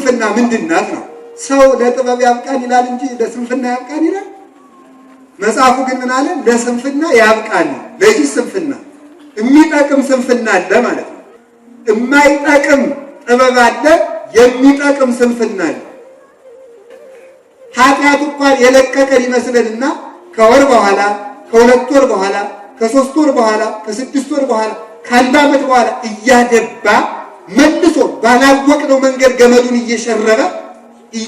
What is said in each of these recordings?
ስንፍና ምንድናት ነው? ሰው ለጥበብ ያብቃን ይላል እንጂ ለስንፍና ያብቃን ይላል? መጽሐፉ ግን ምን አለ? ለስንፍና ያብቃን። ለዚህ ስንፍና የሚጠቅም ስንፍና አለ ማለት ነው። የማይጠቅም ጥበብ አለ፣ የሚጠቅም ስንፍና አለ። ኃጢአት እንኳን የለቀቀን ይመስለንና ከወር በኋላ ከሁለት ወር በኋላ ከሶስት ወር በኋላ ከስድስት ወር በኋላ ከአንድ ዓመት በኋላ እያደባ መልሶ ባላወቅነው መንገድ ገመዱን እየሸረበ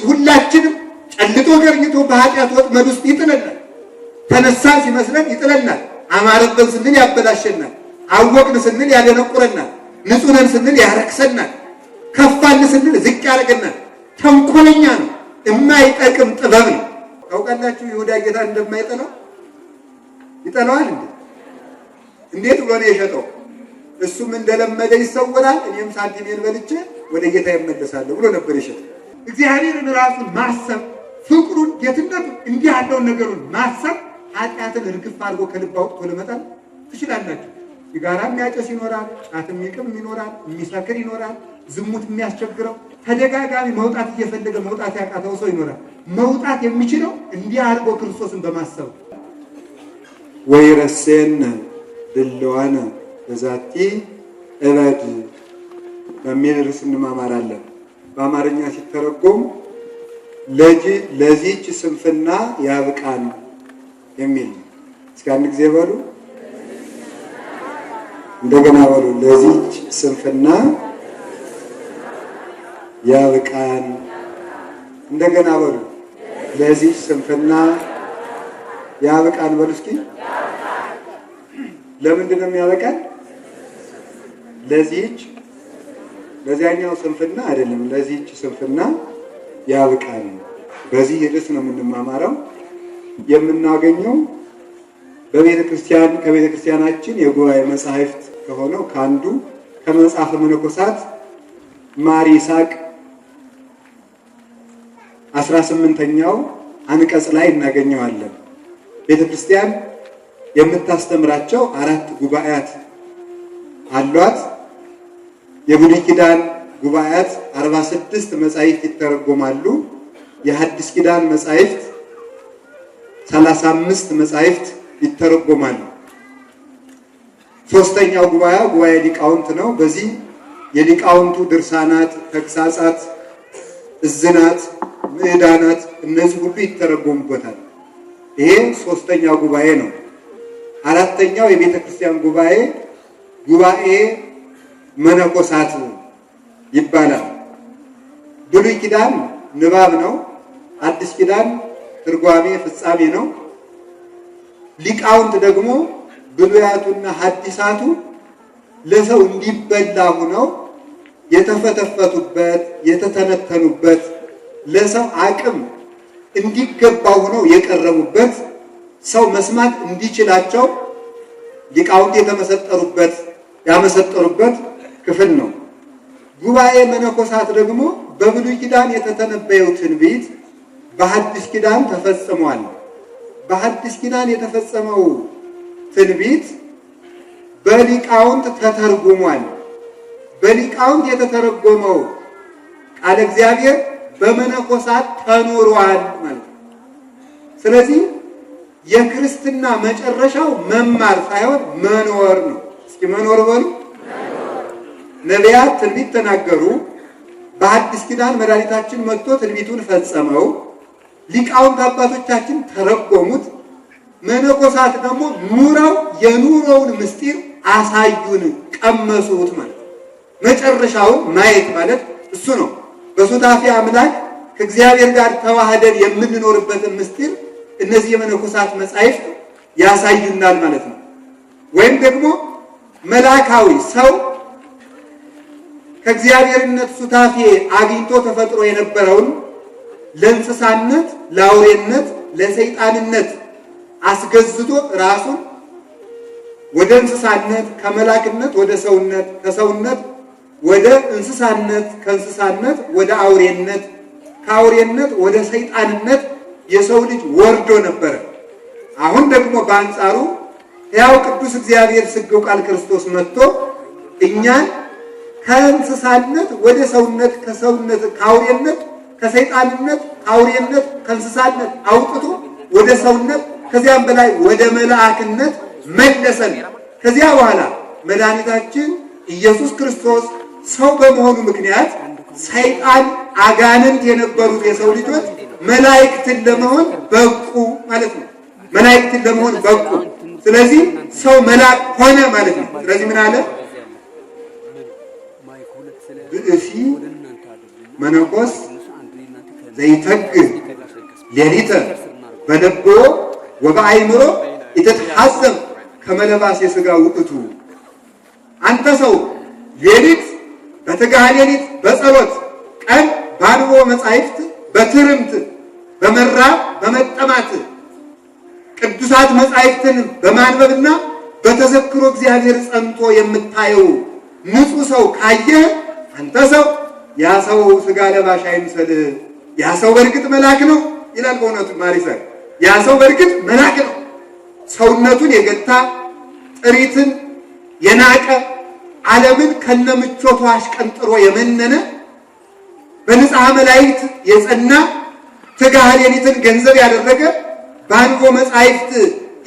ሁላችንም ጨልጦ ገርኝቶ በኃጢአት ወጥመድ ውስጥ ይጥለናል። ተነሳን ሲመስለን ይጥለናል። አማረብን ስንል ያበላሸናል። አወቅን ስንል ያደነቁረናል። ንጹህ ነን ስንል ያረክሰናል። ከፋን ስንል ዝቅ ያደርገናል። ተንኮለኛ ነው። የማይጠቅም ጥበብ ነው። ታውቃላችሁ ይሁዳ ጌታ እንደማይጠላው ይጠላዋል እንዴ? እንዴት ብሎ ነው የሸጠው? እሱም እንደለመደ ይሰወራል፣ እኔም ሳንቲሜን በልቼ ወደ ጌታ እመለሳለሁ ብሎ ነበር የሸጠው። እግዚአብሔርን ራሱን ማሰብ፣ ፍቅሩን፣ ጌትነቱን እንዲህ ያለውን ነገሩን ማሰብ ኃጢአትን እርግፍ አድርጎ ከልብ አውጥቶ ለመጣል ትችላላችሁ። ሲጋራ የሚያጨስ ይኖራል፣ ጫት የሚቅም ይኖራል፣ የሚሰክር ይኖራል፣ ዝሙት የሚያስቸግረው ተደጋጋሚ መውጣት እየፈለገ መውጣት ያቃተው ሰው ይኖራል። መውጣት የሚችለው እንዲህ አድርጎ ክርስቶስን በማሰብ ወይረሴነ ድልዋነ በዛቲ እበድ በሚል ርዕስ እንማማራለን። በአማርኛ ሲተረጎም ለዚህች ስንፍና ያብቃን የሚል። እስኪ አንድ ጊዜ በሉ፣ እንደገና በሉ። ለዚህች ስንፍና ያብቃን። እንደገና በሉ። ለዚህች ስንፍና ያብቃን በሉ እስኪ። ለምንድን ነው የሚያበቃን? ለዚያኛው ስንፍና አይደለም፣ ለዚህች ስንፍና ያብቃን። በዚህ ርዕስ ነው የምንማማረው። የምናገኘው በቤተ ክርስቲያን ከቤተ ክርስቲያናችን የጉባኤ መጻሕፍት ከሆነው ከአንዱ ከመጽሐፈ መነኮሳት ማር ይስሐቅ 18ኛው አንቀጽ ላይ እናገኘዋለን። ቤተ ክርስቲያን የምታስተምራቸው 4 ጉባኤያት አሏት። የብሉይ ኪዳን ጉባኤያት 46 መጻሕፍት ይተረጎማሉ። የሐዲስ ኪዳን መጻሕፍት 35 መጻሕፍት ይተረጎማሉ። ሶስተኛው ጉባኤ ሊቃውንት ነው። በዚህ የሊቃውንቱ ድርሳናት፣ ተግሳጻት፣ እዝናት፣ ምዕዳናት እነዚህ ሁሉ ይተረጎሙበታል። ይሄ ሶስተኛው ጉባኤ ነው። አራተኛው የቤተ ክርስቲያን ጉባኤ መነኮሳት ይባላል። ብሉይ ኪዳን ንባብ ነው። አዲስ ኪዳን ትርጓሜ ፍጻሜ ነው። ሊቃውንት ደግሞ ብሉያቱና ሐዲሳቱ ለሰው እንዲበላ ሆነው የተፈተፈቱበት የተተነተኑበት ለሰው አቅም እንዲገባ ሆነው የቀረቡበት ሰው መስማት እንዲችላቸው ሊቃውንት ያመሰጠሩበት ክፍል ነው። ጉባኤ መነኮሳት ደግሞ በብሉይ ኪዳን የተተነበየው ትንቢት በሐዲስ ኪዳን ተፈጽሟል። በሐዲስ ኪዳን የተፈጸመው ትንቢት በሊቃውንት ተተርጉሟል። በሊቃውንት የተተረጎመው ቃለ እግዚአብሔር በመነኮሳት ተኖሯል ማለት ነው። ስለዚህ የክርስትና መጨረሻው መማር ሳይሆን መኖር ነው። እስኪ መኖር በሉ። ነቢያት ትንቢት ተናገሩ። በሐዲስ ኪዳን መድኃኒታችን መጥቶ ትንቢቱን ፈጸመው። ሊቃውንት አባቶቻችን ተረጎሙት። መነኮሳት ደግሞ ኑረው የኑሮውን ምስጢር አሳዩን፣ ቀመሱት ማለት ነው። መጨረሻውን ማየት ማለት እሱ ነው። በሱታፌ አምላክ ከእግዚአብሔር ጋር ተዋህደን የምንኖርበትን ምስጢር እነዚህ የመነኮሳት መጻሕፍት ያሳዩናል ማለት ነው። ወይም ደግሞ መላካዊ ሰው ከእግዚአብሔርነት ሱታፌ አግኝቶ ተፈጥሮ የነበረውን ለእንስሳነት፣ ለአውሬነት፣ ለሰይጣንነት አስገዝቶ ራሱን ወደ እንስሳነት፣ ከመላክነት ወደ ሰውነት፣ ከሰውነት ወደ እንስሳነት፣ ከእንስሳነት ወደ አውሬነት፣ ከአውሬነት ወደ ሰይጣንነት የሰው ልጅ ወርዶ ነበረ። አሁን ደግሞ በአንጻሩ ሕያው ቅዱስ እግዚአብሔር ሥጋው ቃል ክርስቶስ መጥቶ እኛን ከእንስሳነት ወደ ሰውነት፣ ከሰውነት ከአውሬነት፣ ከሰይጣንነት ከአውሬነት፣ ከእንስሳነት አውጥቶ ወደ ሰውነት ከዚያም በላይ ወደ መልአክነት መለሰን። ከዚያ በኋላ መድኃኒታችን ኢየሱስ ክርስቶስ ሰው በመሆኑ ምክንያት ሰይጣን አጋንንት የነበሩት የሰው ልጆች መላእክትን ለመሆን በቁ ማለት ነው። መላእክትን ለመሆን በቁ። ስለዚህ ሰው መልአክ ሆነ ማለት ነው። ስለዚህ ምን አለ? ብእሲ መነኮስ ዘይተግህ ሌሊተ በልቦ ወበአእምሮ ይተሐዘብ ከመለባስ የሥጋ ውእቱ። አንተ ሰው ሌሊት በትጋሃ ሌሊት በጸሎት ቀን ባንቦ መጻሕፍት በትርምት በመራብ በመጠማት ቅዱሳት መጻሕፍትን በማንበብና በተዘክሮ እግዚአብሔር ጸንቶ የምታየው ንጹሕ ሰው ካየህ አንተ ሰው ያ ሰው ሥጋ ለባሽ አይምሰልህ። ያ ሰው በእርግጥ መልአክ ነው ይላል። በእውነቱ ማሪሳይ ያ ሰው በእርግጥ መልአክ ነው። ሰውነቱን የገታ ጥሪትን የናቀ ዓለምን ከነምቾቷ አሽቀንጥሮ የመነነ በንጽሐ መላእክት የጸና ትጋሃ ሌሊትን ገንዘብ ያደረገ በአንቦ መጻሕፍት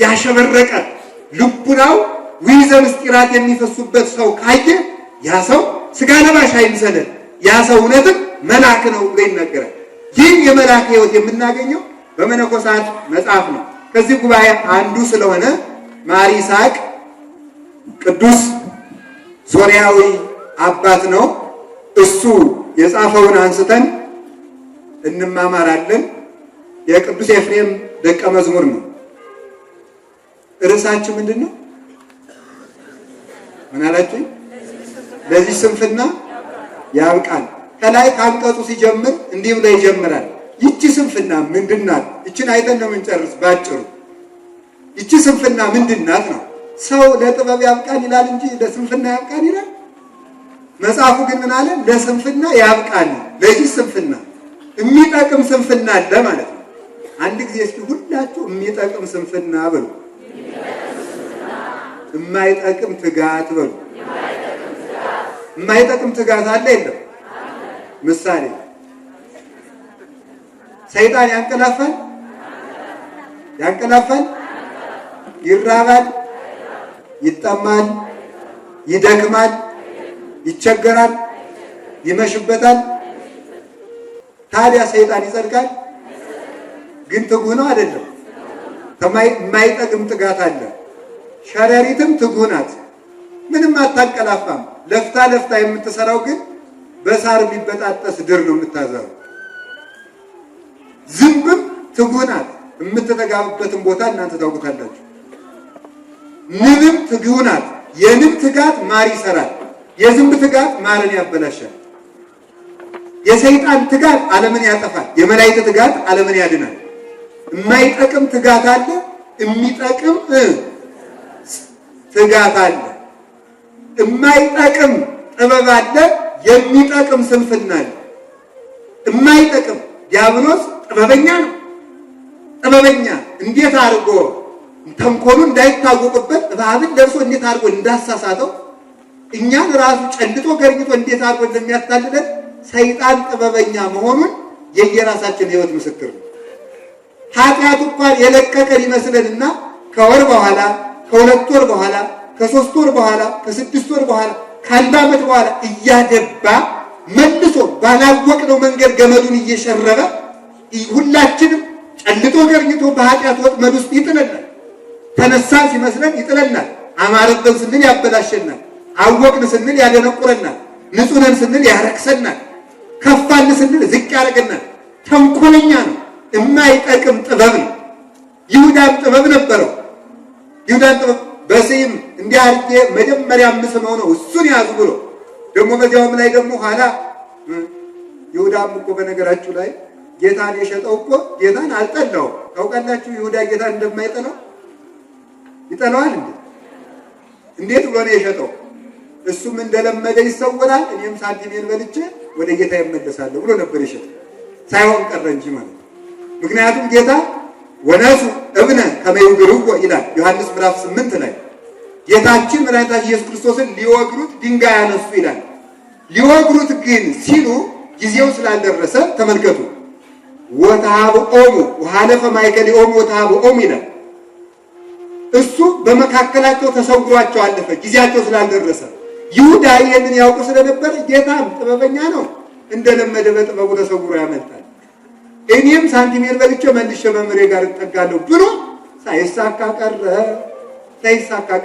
ያሸበረቀ ልቡናው ዊዘ ምስጢራት የሚፈሱበት ሰው ካየ ያ ሰው ሥጋ ለባሽ አይምሰልህ። ያ ሰው እውነትም መልአክ ነው ብሎ ይናገራል። ይህ የመልአክ ሕይወት የምናገኘው በመነኮሳት መጽሐፍ ነው። ከዚህ ጉባኤ አንዱ ስለሆነ ማር ይስሐቅ ቅዱስ ሶርያዊ አባት ነው። እሱ የጻፈውን አንስተን እንማማራለን። የቅዱስ ኤፍሬም ደቀ መዝሙር ነው። ርዕሳችን ምንድን ነው? ምን አላችሁ? ለዚህ ስንፍና ያብቃል። ከላይ ከአንቀጹ ሲጀምር እንዲህ ብሎ ይጀምራል። ይቺ ስንፍና ምንድናት? ይችን አይተን ነው የምንጨርስ ባጭሩ። ይቺ ስንፍና ምንድናት ነው። ሰው ለጥበብ ያብቃን ይላል እንጂ ለስንፍና ያብቃን ይላል? መጽሐፉ ግን ምን አለ? ለስንፍና ያብቃን። ለዚህ ስንፍና የሚጠቅም ስንፍና አለ ማለት ነው። አንድ ጊዜ እስኪ ሁላችሁ የሚጠቅም ስንፍና በሉ፣ የማይጠቅም ትጋት በሉ። የማይጠቅም ትጋት አለ የለም? ምሳሌ ሰይጣን ያንቀላፋል፣ ይራባል፣ ይጠማል፣ ይደክማል፣ ይቸገራል፣ ይመሽበታል። ታዲያ ሰይጣን ይጸድቃል? ግን ትጉህ ነው አይደለም? የማይጠቅም ትጋት አለ። ሸረሪትም ትጉህ ናት፣ ምንም አታንቀላፋም። ለፍታ የምትሰራው ግን በሳር ቢበጣጠስ ድር ነው የምታዘረው። ዝንብም ትጉህ ናት፣ የምትተጋብበትን ቦታ እናንተ ታውቁታላችሁ። ንብም ትጉህ ናት። የንብ ትጋት ማር ይሰራል፣ የዝንብ ትጋት ማርን ያበላሻል። የሰይጣን ትጋት ዓለምን ያጠፋል፣ የመላእክት ትጋት ዓለምን ያድናል። የማይጠቅም ትጋት አለ፣ የሚጠቅም ትጋት አለ። የማይጠቅም ጥበብ አለ፣ የሚጠቅም ስንፍና አለ። የማይጠቅም ዲያብሎስ ጥበበኛ ነው። ጥበበኛ እንዴት አድርጎ ተንኮሉ እንዳይታወቅበት እባብን ለብሶ እንዴት አድርጎ እንዳሳሳተው እኛን ራሱ ጨልጦ ገርኝቶ እንዴት አድርጎ እንደሚያታልለን ሰይጣን ጥበበኛ መሆኑን የየራሳችን ሕይወት ምስክር ነው። ኃጢአቱ እንኳን የለቀቀን ይመስለንና ከወር በኋላ ከሁለት ወር በኋላ ከሶስት ወር በኋላ ከስድስት ወር በኋላ ከአንድ ዓመት በኋላ እያደባ መልሶ ባላወቅነው መንገድ ገመዱን እየሸረበ ሁላችንም ጨልጦ ገርኝቶ በኃጢአት ወጥመድ ውስጥ ይጥለናል። ተነሳ ሲመስለን ይጥለናል። አማረብን ስንል ያበላሸናል። አወቅን ስንል ያደነቁረናል። ንጹህ ነን ስንል ያረክሰናል። ከፋን ስንል ዝቅ ያደርገናል። ተንኮለኛ ነው። የማይጠቅም ጥበብ ነው። ይሁዳም ጥበብ ነበረው። ይሁዳም ጥበብ በስም እንዲህ አድርጌ መጀመሪያ የምስመው ነው እሱን ያዙ ብሎ ደግሞ በዚያውም ላይ ደግሞ ኋላ ይሁዳም እኮ በነገራችሁ ላይ ጌታን የሸጠው እኮ ጌታን አልጠላውም። ታውቃላችሁ ይሁዳ ጌታን እንደማይጠላው ይጠላዋል እንዴ? እንዴት ብሎ ነው የሸጠው? እሱም እንደለመደ ይሰወራል፣ እኔም ሳንቲሜን በልቼ ወደ ጌታ ይመለሳለሁ ብሎ ነበር የሸጠው። ሳይሆን ቀረ እንጂ ማለት ነው። ምክንያቱም ጌታ ወነሱ እብነ ከመ ይውግርዎ ይላል ዮሐንስ ምዕራፍ 8 ላይ ጌታችን መድኃኒታችን ኢየሱስ ክርስቶስን ሊወግሩት ድንጋይ ያነሱ ይላል። ሊወግሩት ግን ሲሉ ጊዜው ስላልደረሰ ተመልከቱ። ወተሃብኦሙ ወሐለፈ ማእከሊኦሙ ወተሃብኦሙ ይላል። እሱ በመካከላቸው ተሰውሯቸው አለፈ፣ ጊዜያቸው ስላልደረሰ። ይሁዳ ይህንን ያውቁ ስለነበረ ጌታም ጥበበኛ ነው፣ እንደለመደ በጥበቡ ተሰውሮ ያመልጣል፣ እኔም ሳንቲሜር በልቼ መልሼ መምሬ ጋር እጠጋለሁ ብሎ ሳይሳካ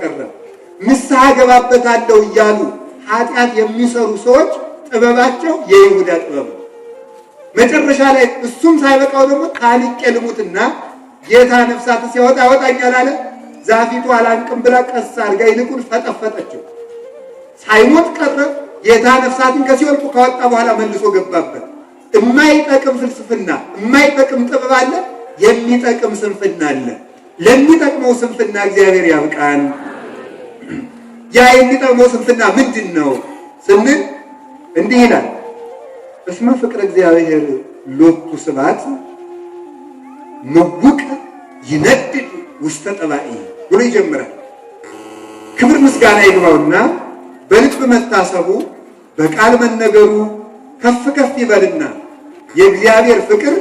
ቀረ። ንስሐ ገባበታለሁ እያሉ ኃጢአት የሚሰሩ ሰዎች ጥበባቸው የይሁዳ ጥበብ ነው። መጨረሻ ላይ እሱም ሳይበቃው ደግሞ ታንቄ ልሙትና ጌታ ነፍሳት ሲያወጣ ያወጣኛል አለ። ዛፊቱ አላንቅም ብላ ቀስ አድርጋ ይልቁን ፈጠፈጠችው። ሳይሞት ቀረ። ጌታ ነፍሳትን ከሲኦል ካወጣ በኋላ መልሶ ገባበት። የማይጠቅም ፍልስፍና፣ የማይጠቅም ጥበብ አለ፣ የሚጠቅም ስንፍና አለ። ለሚጠቅመው ስንፍና እግዚአብሔር ያብቃን። ያ የሚጠቅመው ስንፍና ምንድን ነው ስንል እንዲህ ይላል። እስመ ፍቅረ እግዚአብሔር ሎቱ ስብሐት ምውቅ ይነድድ ውስተ ጠባኢ ብሎ ይጀምራል። ክብር ምስጋና ይግባውና በልብ መታሰቡ በቃል መነገሩ ከፍ ከፍ ይበልና የእግዚአብሔር ፍቅር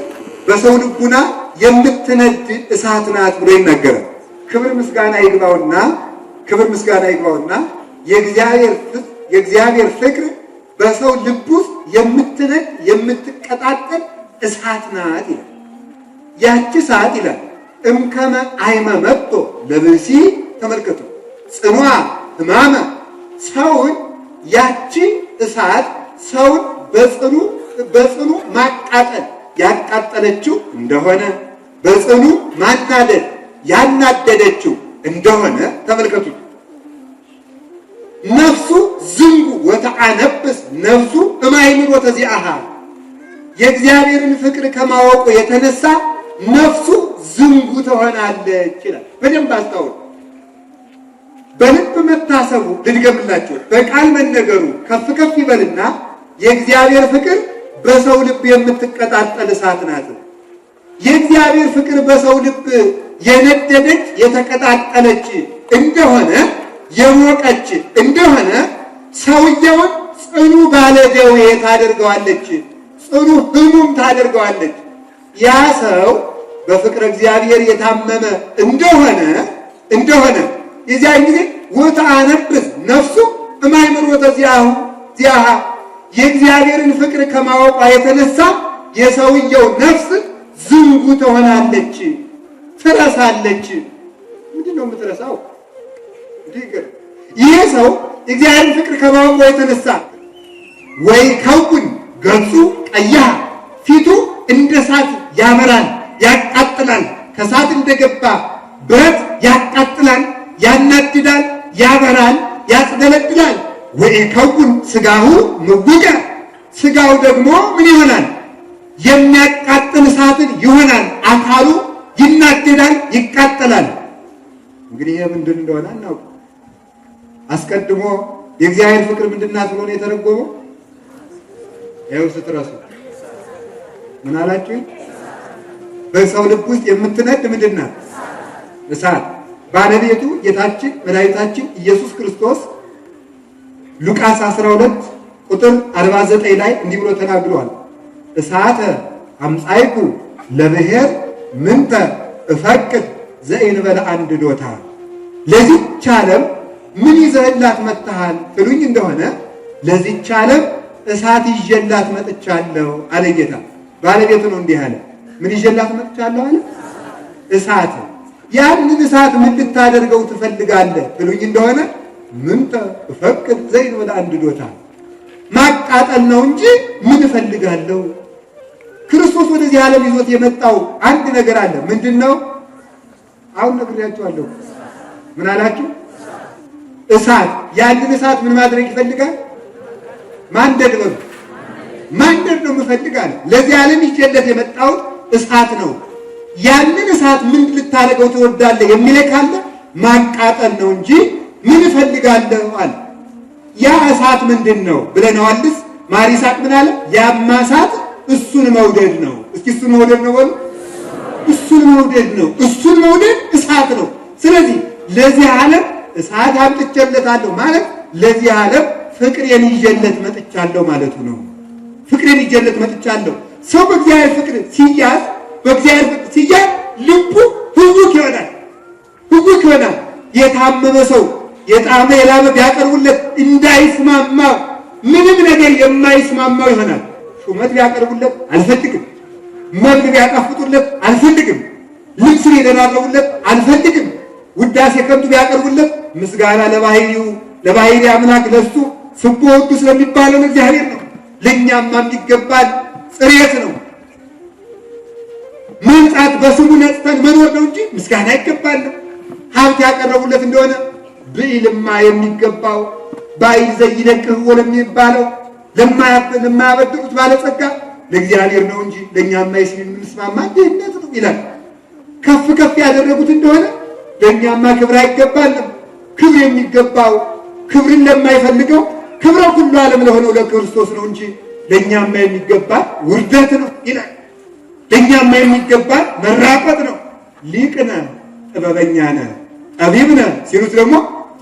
በሰው ልቡና የምትነድ እሳት ናት ብሎ ይናገራል። ክብር ምስጋና ይግባውና የእግዚአብሔር ፍቅር በሰው ልብ ውስጥ የምትነድ የምትቀጣጠል እሳት ናት ይላል። ያቺ እሳት ይላል እምከመ አይመ መጥቶ ለብሲ ተመልከቱ ጽኗ ሕማመ ሰውን ያቺ እሳት ሰውን በጽኑ ማቃጠል ያቃጠለችው እንደሆነ በጽኑ ማናደድ ያናደደችው እንደሆነ ተመልከቱ። ነፍሱ ዝንጉ ወተአነብስ ነፍሱ እማይምሮ ተዚአሃ የእግዚአብሔርን ፍቅር ከማወቁ የተነሳ ነፍሱ ዝንጉ ትሆናለች ይላል። በደንብ አስተውሉ። በልብ መታሰቡ ልድገምላችሁ፣ በቃል መነገሩ ከፍ ከፍ ይበልና የእግዚአብሔር ፍቅር በሰው ልብ የምትቀጣጠል እሳት ናት። የእግዚአብሔር ፍቅር በሰው ልብ የነደደች የተቀጣጠለች እንደሆነ የሞቀች እንደሆነ ሰውየውን ጽኑ ባለደዌ ታደርገዋለች፣ ጽኑ ሕሙም ታደርገዋለች። ያ ሰው በፍቅረ እግዚአብሔር የታመመ እንደሆነ የዚያን ጊዜ ወተአነብስ ነፍሱ እማይምሮ ተዚአሃ የእግዚአብሔርን ፍቅር ከማወቋ የተነሳ የሰውየው ነፍስ ዝንጉ ትሆናለች፣ ትረሳለች። ምንድን ነው የምትረሳው? ይህ ሰው የእግዚአብሔርን ፍቅር ከማወቋ የተነሳ ወይ ከውን ገጹ ቀያ ፊቱ እንደ እሳት ያበራል፣ ያቃጥላል። ከእሳት እንደገባ ብረት ያቃጥላል፣ ያናድዳል፣ ያበራል፣ ያጽደለድላል። ወይ ከውን ስጋሁ ምውቀ ስጋው ደግሞ ምን ይሆናል? የሚያቃጥል እሳትን ይሆናል። አካሉ ይናደዳል፣ ይቃጠላል። እንግዲህ ይሄ ምንድን እንደሆነ እናውቅ። አስቀድሞ የእግዚአብሔር ፍቅር ምንድናት ብሎ ነው የተረጎመው? ይኸው ስትረሱ ምን አላችሁ? በሰው ልብ ውስጥ የምትነድ ምንድናት? እሳት። ባለቤቱ ጌታችን መድኃኒታችን ኢየሱስ ክርስቶስ ሉቃስ 12 ቁጥር 49 ላይ እንዲህ ብሎ ተናግሯል። እሳተ አምጻይኩ ለብሔር ምንተ እፈቅድ ዘእንበለ አንድዶታ ለዚህች ዓለም ምን ይዘህላት መጥተሃል ትሉኝ እንደሆነ ለዚህች ዓለም እሳት ይዤላት መጥቻለሁ አለ ጌታ። ባለቤቱ ነው እንዲህ አለ። ምን ይዤላት መጥቻለሁ አለ? እሳት። ያንን እሳት ምን ልታደርገው ትፈልጋለህ ትሉኝ እንደሆነ ምንተ እፈቅድ ዘእንበለ አንድዶታ ማቃጠል ነው እንጂ ምን እፈልጋለሁ? ክርስቶስ ወደዚህ ዓለም ይዞት የመጣው አንድ ነገር አለ። ምንድን ነው? አሁን ነግሬያችኋለሁ። ምን አላችሁ? እሳት። ያንን እሳት ምን ማድረግ ይፈልጋል? ማንደድ ነው። ማንደድ ነው የምፈልጋለሁ። ለዚህ ዓለም ይዤለት የመጣው እሳት ነው። ያንን እሳት ምን ልታደርገው ትወዳለህ የሚለኝ ካለ ማቃጠል ነው እንጂ ምን እፈልጋለሁ አለ። ያ እሳት ምንድን ነው ብለናልስ? ማር ይስሐቅ ምን አለ? ያማ እሳት እሱን መውደድ ነው። እስኪ እሱን መውደድ ነው በሉ። እሱን መውደድ ነው። እሱን መውደድ እሳት ነው። ስለዚህ ለዚህ ዓለም እሳት አምጥቼለታለሁ ማለት ለዚህ ዓለም ፍቅሬን ይዤለት መጥቻለሁ ማለቱ ነው። ፍቅሬን ይዤለት መጥቻለሁ። ሰው በእግዚአብሔር ፍቅር ሲያዝ፣ በእግዚአብሔር ፍቅር ሲያዝ ልቡ ህውክ ይሆናል። ህውክ ይሆናል። የታመመ ሰው የጣመ የላመ ቢያቀርቡለት እንዳይስማማው፣ ምንም ነገር የማይስማማው ይሆናል። ሹመት ቢያቀርቡለት አልፈልግም፣ መብል ቢያጣፍጡለት አልፈልግም፣ ልብስ ቢደራረቡለት አልፈልግም፣ ውዳሴ ከንቱ ቢያቀርቡለት ምስጋና ለባህሪ አምላክ ለሱ ስብሖ ቅዱስ ስለሚባለው እግዚአብሔር ነው። ለእኛማ የሚገባል ጽሬት ነው። መንጻት በስሙ ነጽተን መኖር ነው እንጂ ምስጋና ይገባል። ሀብት ያቀረቡለት እንደሆነ ብኢልማ የሚገባው ባይል ዘይነቅህ ወለሚባለው ለማያበድሩት ባለጸጋ ለእግዚአብሔር ነው እንጂ ለእኛማ የምንስማማ ድህነት ነው ይላል። ከፍ ከፍ ያደረጉት እንደሆነ ለእኛማ ክብር አይገባልም። ክብር የሚገባው ክብርን ለማይፈልገው ክብረ ሁሉ ዓለም ለሆነው ለክርስቶስ ነው እንጂ ለእኛማ የሚገባ ውርደት ነው ይላል። ለእኛማ የሚገባ መራቆት ነው። ሊቅነ ጥበበኛነ ጠቢብነ ሲሉት ደግሞ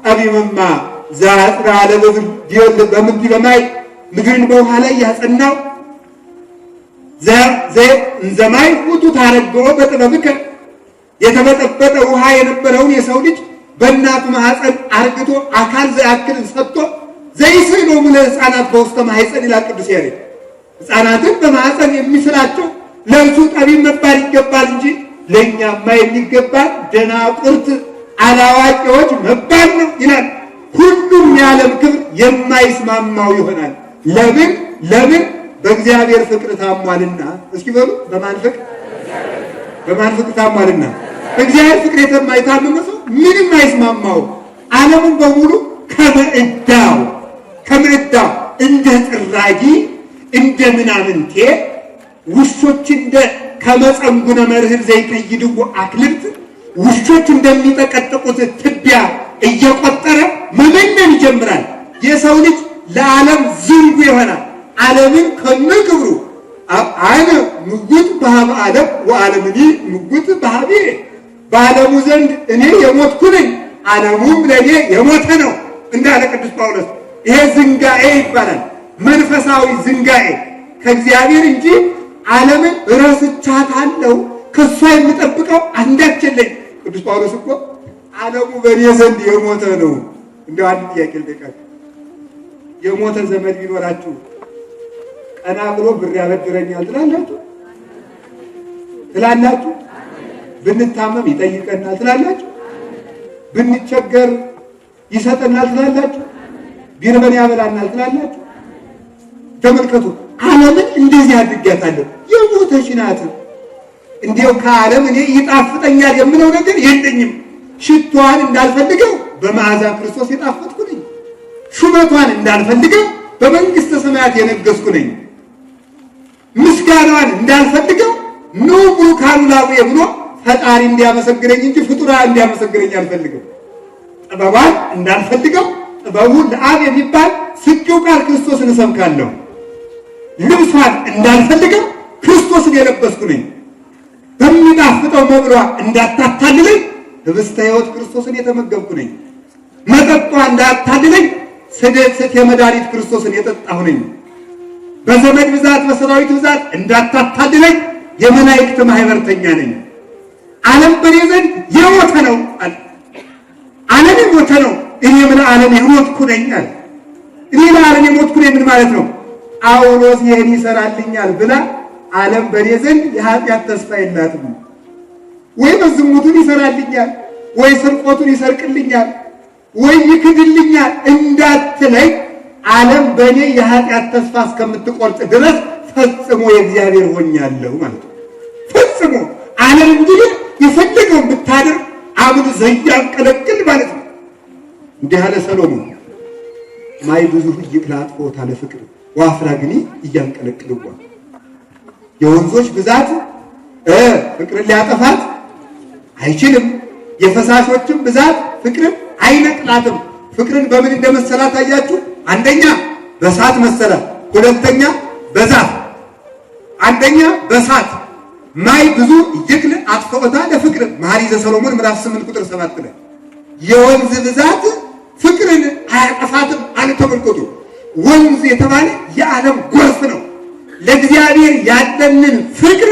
ጠቢብማ ዘአጽራ በምድር በማይ ምድርን በውሃ ላይ ያጸናው እንዘማይ ውጡ ታረግቦ በጥበብከ የተበጠበጠ ውሃ የነበረውን የሰው ልጅ በእናቱ ማህፀን አርግቶ አካል ዘያክልን ሰጥቶ ዘይስዕሎሙ ለሕፃናት በውስተ ማህፀን ይላል ቅዱስ ያሬድ። ሕፃናትን በማህፀን የሚስላቸው ለእርሱ ጠቢብ መባል ይገባል እንጂ ለእኛማ የሚገባል ደናቁርት አላዋቂዎች መባል ነው ይላል። ሁሉም የዓለም ክብር የማይስማማው ይሆናል። ለምን በእግዚአብሔር ፍቅር ታሟልና። እስኪ በሉ በማን ፍቅር ታሟልና? በእግዚአብሔር ፍቅር የታመመ ሰው ምንም አይስማማው። ዓለሙን በሙሉ ከመዕዳው እንደ ጥራጊ እንደ ምናምንቴ ውሾች እንደ ከመጸንጉነ መርህብ ዘይቀይድዎ አክልብት ውሾች እንደሚጠቀጥቁት ትቢያ እየቆጠረ መመነን ይጀምራል። የሰው ልጅ ለዓለም ዝንጉ ይሆናል። ዓለምን ከነክብሩ አይነ ምጉት በሀበ ዓለም ወዓለምኒ ምጉት በሀቤ በዓለሙ ዘንድ እኔ የሞትኩ ነኝ፣ ዓለሙም ለእኔ የሞተ ነው እንዳለ ቅዱስ ጳውሎስ። ይሄ ዝንጋኤ ይባላል። መንፈሳዊ ዝንጋኤ ከእግዚአብሔር እንጂ ዓለምን ረስቻታለሁ፣ ከእሷ የምጠብቀው አንዳች የለኝ። ቅዱስ ጳውሎስ እኮ ዓለሙ በእኔ ዘንድ የሞተ ነው። እንደው አንድ ጥያቄ ልጠይቃችሁ። የሞተ ዘመድ ቢኖራችሁ ቀና ብሎ ብር ያበድረኛል ትላላችሁ? ብንታመም ይጠይቀናል ትላላችሁ? ብንቸገር ይሰጠናል ትላላችሁ? ቢርበን ያበላናል ትላላችሁ? ተመልከቱ፣ ዓለምን እንደዚህ አድርጊያታለሁ። የሞተች ናት። እንዲያው ከዓለም እኔ ይጣፍጠኛል የምለው ነገር የለኝም። ሽቷን እንዳልፈልገው በመዓዛ ክርስቶስ የጣፈጥኩ ነኝ። ሹመቷን እንዳልፈልገው በመንግሥተ ሰማያት የነገስኩ ነኝ። ምስጋናዋን እንዳልፈልገው ኑ ቡሩካኑ ላቡየ ብሎ ፈጣሪ እንዲያመሰግነኝ እንጂ ፍጡራ እንዲያመሰግነኝ አልፈልገው። ጥበቧን እንዳልፈልገው ጥበቡ ለአብ የሚባል ስቂው ቃል ክርስቶስን እሰብካለሁ። ልብሷን እንዳልፈልገው ክርስቶስን የለበስኩ ነኝ። በሚጣፍጠው መብሏ እንዳታታልለኝ ህብስተ ሕይወት ክርስቶስን የተመገብኩ ነኝ። መጠጧ እንዳታልለኝ ስቴ መድኃኒት ክርስቶስን የጠጣሁ ነኝ። በዘመድ ብዛት በሰራዊት ብዛት እንዳታታልለኝ የመላእክት ማህበርተኛ ነኝ። ዓለም በኔ ዘንድ የሞተ ነው አለ። ዓለም የሞተ ነው፣ እኔም ለዓለም የሞትኩ ነኝ አለ። እኔ ለዓለም የሞትኩ ነኝ ምን ማለት ነው? ጳውሎስ ይሄን ይሰራልኛል ብላ ዓለም በኔ ዘንድ የኃጢአት ተስፋ የላትም። ወይ በዝሙቱን ይሰራልኛል፣ ወይ ስርቆቱን ይሰርቅልኛል፣ ወይ ይክድልኛል እንዳትለኝ ዓለም በእኔ የኃጢአት ተስፋ እስከምትቆርጥ ድረስ ፈጽሞ የእግዚአብሔር ሆኛለሁ ማለት ነው። ፈጽሞ ዓለም እንግዲህ የፈለገውን ብታደርግ አምን ዘያንቀለቅል ማለት ነው። እንዲህ አለ ሰሎሞን፣ ማይ ብዙ ይቅላት ፎታ ለፍቅር ወአፍራግኒ እያንቀለቅልዋ። የወንዞች ብዛት ፍቅርን ሊያጠፋት አይችልም። የፈሳሾችም ብዛት ፍቅርን አይነቅላትም። ፍቅርን በምን እንደመሰላት አያችሁ? አንደኛ በእሳት መሰላት፣ ሁለተኛ በዛፍ፣ አንደኛ በእሳት ማይ ብዙ ይክል አጥፎታ ለፍቅር መኃልየ ሰሎሞን ምዕራፍ 8 ቁጥር 7 ላይ የወንዝ ብዛት ፍቅርን አያጠፋትም አለ። ተመልከቱ፣ ወንዝ የተባለ የዓለም ጎርፍ ነው። ለእግዚአብሔር ያለንን ፍቅር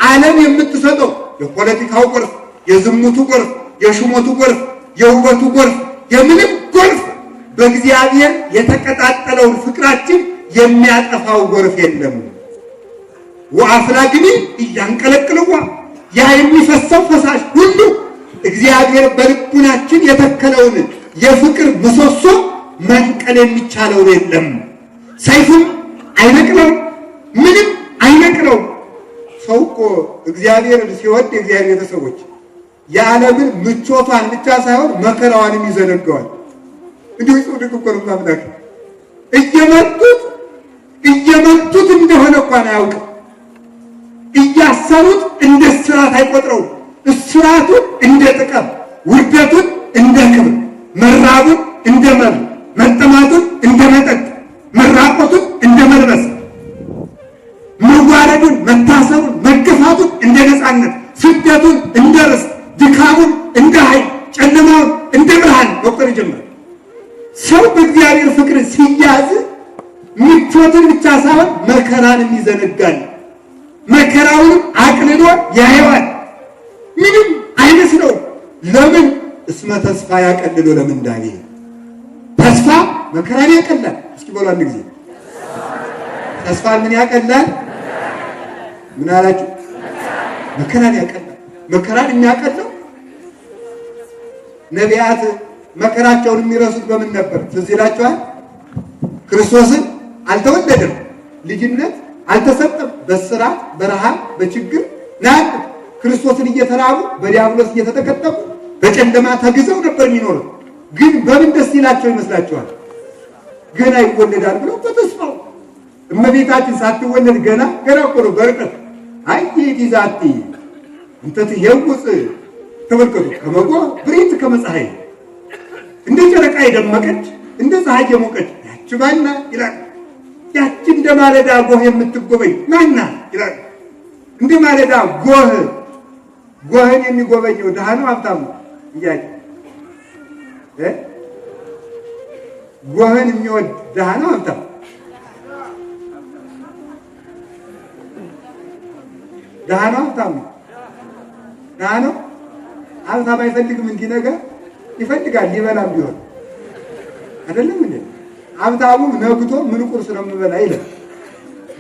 ዓለም የምትሰጠው የፖለቲካው ጎርፍ፣ የዝሙቱ ጎርፍ፣ የሹመቱ ጎርፍ፣ የውበቱ ጎርፍ፣ የምንም ጎርፍ በእግዚአብሔር የተቀጣጠለውን ፍቅራችን የሚያጠፋው ጎርፍ የለም። ወአፍላግኒ እያንቀለቅልዋ ያ የሚፈሰው ፈሳሽ ሁሉ እግዚአብሔር በልቡናችን የተከለውን የፍቅር ምሰሶ መንቀል የሚቻለው የለም። ሰይፉም አይነቅለው፣ ምንም አይነቅለው። ሰው እኮ እግዚአብሔርን ሲወድ የእግዚአብሔር ቤተሰቦች የዓለምን ምቾቷን ብቻ ሳይሆን መከራዋንም ይዘነጋዋል። እንዲሁ ጽድቅ እኮ ነው ማምላክ እየመቱት እንደሆነ እንኳን አያውቅም። እያሰሩት እንደ እስራት አይቆጥረውም። እስራቱን እንደ ጥቅም፣ ውርደቱን እንደ ክብር፣ መራቡን እንደ መብል፣ መጠማቱን እንደ መጠጥ፣ መራቆቱን እንደ መልበስ፣ መዋረዱን፣ መታሰሩን፣ መገፋቱን እንደ ነፃነት፣ ስደቱን እንደ ርስት፣ ድካሙን እንደ ኃይል፣ ጨለማውን እንደ ብርሃን መቁጠር ይጀምራል። ሰው በእግዚአብሔር ፍቅር ሲያዝ ምቾትን ብቻ ሳይሆን መከራንም ይዘነጋል። መከራውን አቅልሎ ያየዋል። ምንም አይመስለው። ለምን? እስመ ተስፋ ያቀልሎ ለምን እንዳለ ተስፋ መከራን ያቀላል። እስኪ በሉ አንድ ጊዜ ተስፋን ምን ያቀላል? ምን አላችሁ? መከራን ያቀላል። መከራን የሚያቀለው ነቢያት መከራቸውን የሚረሱት በምን ነበር? ትዝ ይላችኋል? ክርስቶስን አልተወለደም፣ ልጅነት አልተሰጠም። በስራት በረሃብ በችግር ናት። ክርስቶስን እየተራቡ በዲያብሎስ እየተጠቀጠቁ በጨለማ ተግዘው ነበር የሚኖሩት። ግን በምን ደስ ይላቸው ይመስላችኋል? ገና ይወለዳል ብለው በተስፋው እመቤታችን ሳትወለድ ገና እኮ ነው በርቀት አይቲ ዲዛቲ እንተ ትየውጽ ተመልከቱ ከመጎ ብሪት ከመፀሐይ እንደ ጨረቃ የደመቀች እንደ ፀሐይ የሞቀች ያቺ ማና ይላል። ያቺ እንደ ማለዳ ጎህ የምትጎበኝ ማና ይላል። እንደ ማለዳ ጎህን የሚጎበኘው ድሃ ነው ሀብታም ነው? እያየ ጎህን የሚወድ ድሃ ነው ሀብታም? ድሃ ነው ሀብታም ነው? ድሃ ነው። ሀብታም አይፈልግም እንዲህ ነገር ይፈልጋል፣ ሊበላም ቢሆን አይደለም እንዴ? ሀብታሙም ነግቶ ምን ቁርስ ነው የምበላ ይላል።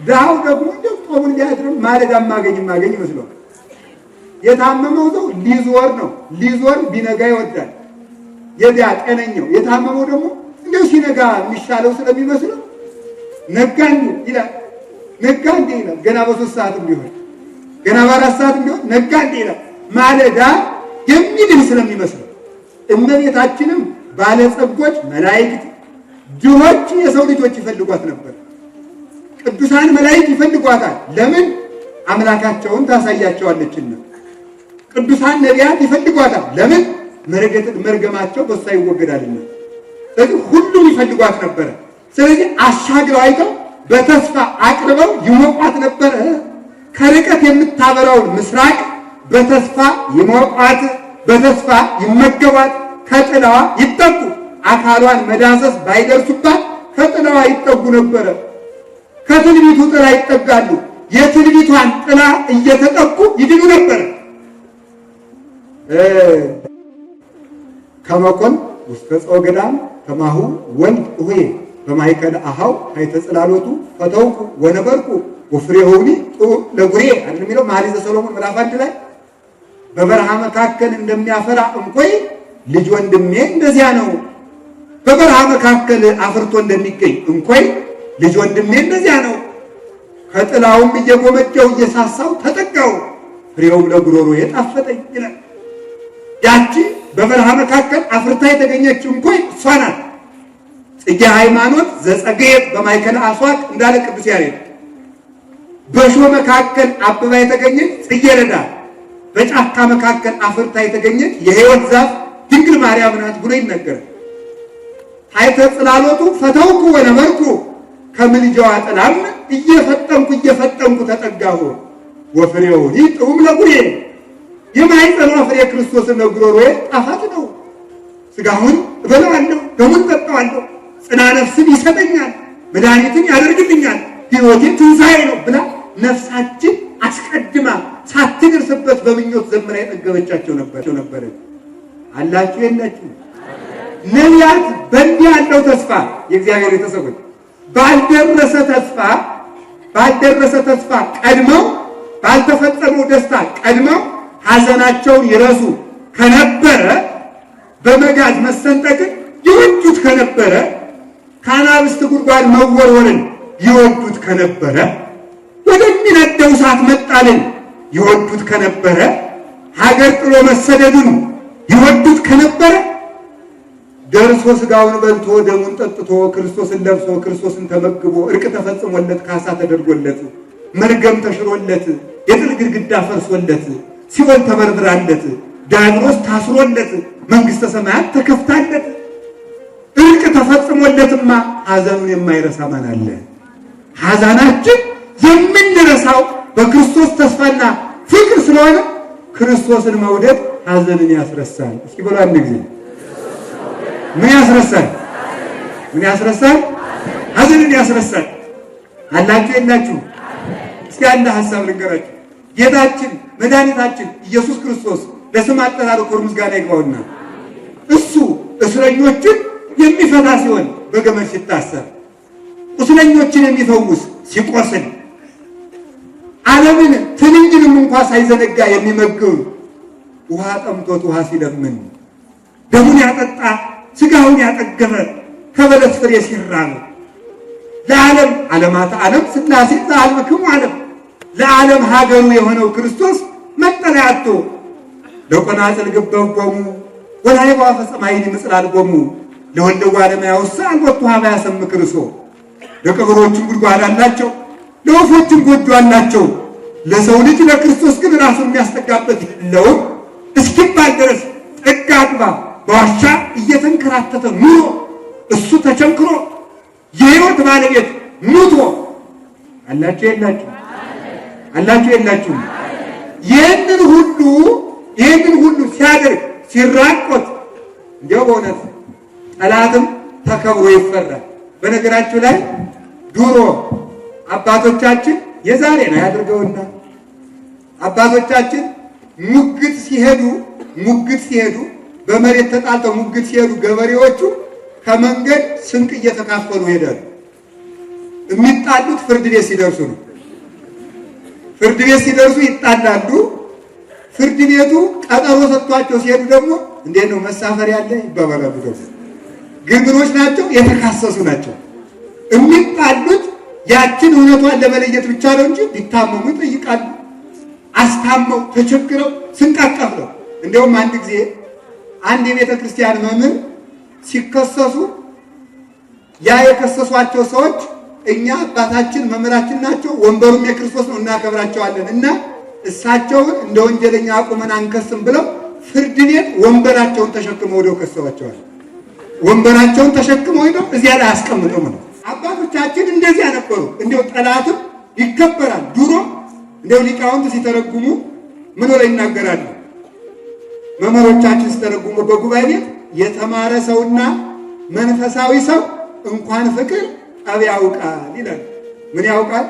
ድሃው ደግሞ እንደው ጦሙን ሊያድርም ማለዳ ማገኝ ይመስለው። የታመመው ሰው ሊዞር ነው፣ ሊዞር ቢነጋ ይወዳል። የዚያ ጤነኛው የታመመው ደግሞ እንደው ሲነጋ የሚሻለው ስለሚመስለው ነጋ እንዴ ይላል። ነጋ እንዴ ይላል። ገና በ3 ሰዓትም ቢሆን ገና በ4 ሰዓትም ቢሆን ነጋ እንዴ ይላል። ማለዳ የሚድን ስለሚመስለው እመቤታችንም ባለጸጎች መላእክት፣ ድሆች የሰው ልጆች ይፈልጓት ነበር። ቅዱሳን መላእክት ይፈልጓታል። ለምን? አምላካቸውን ታሳያቸዋለችና። ቅዱሳን ነቢያት ይፈልጓታል። ለምን? መርገማቸው በሷ ይወገዳልና። ስለዚህ ሁሉም ይፈልጓት ነበረ። ስለዚህ አሻግረው አይተው በተስፋ አቅርበው ይሞቋት ነበረ። ከርቀት የምታበራውን ምስራቅ በተስፋ ይሞቋት፣ በተስፋ ይመገቧት፣ ከጥላዋ ይጠጉ። አካሏን መዳሰስ ባይደርሱባት ከጥላዋ ይጠጉ ነበረ። ከትንቢቱ ጥላ ይጠጋሉ። የትንቢቷን ጥላ እየተጠጉ ይድኑ ነበረ። ከመኮን ውስተ ጸወ ገዳም ከማሁ ወልድ እሁዬ በማይከል አሃው አይተጽላሎቱ ፈተውኩ ወነበርኩ ወፍሬሆኒ ለጉሬ አይደል የሚለው መኃልየ ሰሎሞን ምዕራፍ 1 ላይ በበረሃ መካከል እንደሚያፈራ እንኮይ ልጅ ወንድሜ እንደዚያ ነው። በበረሃ መካከል አፍርቶ እንደሚገኝ እንኮይ ልጅ ወንድሜ እንደዚያ ነው። ከጥላውም እየጎመጀው እየሳሳው ተጠጋው፣ ፍሬውም ለጉሮሮዬ ጣፈጠኝ ይላል። ያቺ በበረሃ መካከል አፍርታ የተገኘችው እንኮይ እሷ ናት። ጽጌ ሃይማኖት ዘጸገየት በማይከል አስዋቅ እንዳለ ቅዱስ ያሬድ። በእሾህ መካከል አበባ የተገኘች ጽጌረዳ፣ በጫካ መካከል አፍርታ የተገኘች የሕይወት ዛፍ ድንግል ማርያም ናት ብሎ ይነገራል። ሀይተ ጽላሎቱ ፈተውኩ ወነበርኩ ከምልጃዋ ጥላም እየፈጠንኩ ተጠጋሁ። ወፍሬውኒ ጥዑም ለጉሮሮዬ የማኅፀኗ ፍሬ ክርስቶስን ለጉሮሮዬ ጣፋጭ ነው። ሥጋውን እበላዋለሁ፣ ደሙን እጠጣዋለሁ። ጽና ነፍስን ይሰጠኛል፣ መድኃኒትን ያደርግልኛል፣ ሕይወቴ ትንሣኤ ነው ብላ ነፍሳችን አስቀድማ ሳትደርስበት በምኞት ዘመራ የጠገበቻቸው ነበር። አላችሁ የላችሁ? ነቢያት በእንዲህ ያለው ተስፋ የእግዚአብሔር ቤተሰቦች ባልደረሰ ተስፋ ቀድመው ባልተፈጸመው ደስታ ቀድመው ሐዘናቸውን ይረሱ ከነበረ በመጋዝ መሰንጠቅን ይወዱት ከነበረ ከአናብስት ጉድጓድ መወርወርን ይወዱት ከነበረ ወደሚነደው እሳት መጣልን ይወዱት ከነበረ ሀገር ጥሎ መሰደዱን ይወዱት ከነበረ ደርሶ ሥጋውን በልቶ ደሙን ጠጥቶ ክርስቶስን ለብሶ ክርስቶስን ተመግቦ እርቅ ተፈጽሞለት ካሳ ተደርጎለት መርገም ተሽሮለት የጥል ግድግዳ ፈርሶለት ሲኦል ተበርብራለት ዲያብሎስ ታስሮለት መንግሥተ ሰማያት ተከፍታለት እርቅ ተፈጽሞለትማ ሐዘኑን የማይረሳ ማን አለ? ሐዘናችን የምንረሳው በክርስቶስ ተስፋና ፍቅር ስለሆነ ክርስቶስን መውደድ ሐዘንን ያስረሳል። እስኪ በሉ አንድ ጊዜ ምን ያስረሳል? ምን ያስረሳል? ሐዘንን ያስረሳል። አላችሁ የላችሁ? እስኪ አንድ ሐሳብ ልንገራችሁ። ጌታችን መድኃኒታችን ኢየሱስ ክርስቶስ ለስም አጠራሩ ክብር ምስጋና ይግባውና እሱ እስረኞችን የሚፈታ ሲሆን በገመድ ሲታሰር፣ ቁስለኞችን የሚፈውስ ሲቆስል፣ ዓለምን ትንኝንም እንኳ ሳይዘነጋ የሚመግብ ውሃ ጠምቶት ውሃ ሲለምን፣ ደሙን ያጠጣ ሥጋውን ያጠገበ ከበለስ ፍሬ ሲራብ፣ ለዓለም ዓለማተ ዓለም ሥላሴ ዘአልበክሙ ዓለም ለዓለም ሀገሩ የሆነው ክርስቶስ መጠለያ አጥቶ ለቆናጽል ግበቦሙ ወላይባ ፈጸማይን ምጽላልቦሙ ለወልደው ዓለም ያውሳ አልወጡ ሀባ ያሰምክርሶ ለቀበሮቹም ጉድጓድ አላቸው፣ ለወፎቹም ጎጆ አላቸው። ለሰው ልጅ ለክርስቶስ ግን ራሱን የሚያስጠጋበት የለውም እስኪባል ድረስ ጠጋ አጥባ በዋሻ እየተንከራተተ ኑሮ እሱ ተቸንክሮ የሕይወት ባለቤት ሙቶ አላችሁ የላችሁ? አላችሁ የላችሁ? ይህንን ሁሉ ሲያደርግ ሲራቆት እንዲያው በእውነት ጠላትም ተከብሮ ይፈራል። በነገራችሁ ላይ ድሮ አባቶቻችን የዛሬ ነው ያድርገውና አባቶቻችን ሙግት ሲሄዱ በመሬት ተጣልተው ሙግት ሲሄዱ ገበሬዎቹ ከመንገድ ስንቅ እየተካፈሉ ሄዳሉ። የሚጣሉት ፍርድ ቤት ሲደርሱ ነው። ፍርድ ቤት ሲደርሱ ይጣላሉ። ፍርድ ቤቱ ቀጠሮ ሰጥቷቸው ሲሄዱ ደግሞ እንዴት ነው መሳፈር ያለ ይባባላሉ። ደግሞ ግብሮች ናቸው፣ የተካሰሱ ናቸው። የሚጣሉት ያችን እውነቷን ለመለየት ብቻ ነው እንጂ ሊታመሙ ይጠይቃሉ። አስታመው ተቸግረው ስንቅ አካፍለው። እንዲያውም አንድ ጊዜ አንድ የቤተ ክርስቲያን መምህር ሲከሰሱ ያ የከሰሷቸው ሰዎች እኛ አባታችን መምህራችን ናቸው፣ ወንበሩም የክርስቶስ ነው፣ እናከብራቸዋለን እና እሳቸውን እንደ ወንጀለኛ አቁመን አንከስም ብለው ፍርድ ቤት ወንበራቸውን ተሸክመው ወደው ከሰዋቸዋል። ወንበራቸውን ተሸክመው ሄደው እዚያ ላይ አስቀምጠው ነው። አባቶቻችን እንደዚያ ነበሩ። እንዲያው ጠላትም ይከበራል። ድሮ እንዲያው ሊቃውንት ሲተረጉሙ ምን ብለው ይናገራሉ? መምህሮቻችን ሲተረጉሙ በጉባኤ ቤት የተማረ ሰውና መንፈሳዊ ሰው እንኳን ፍቅር ጠብ ያውቃል ይላል። ምን ያውቃል?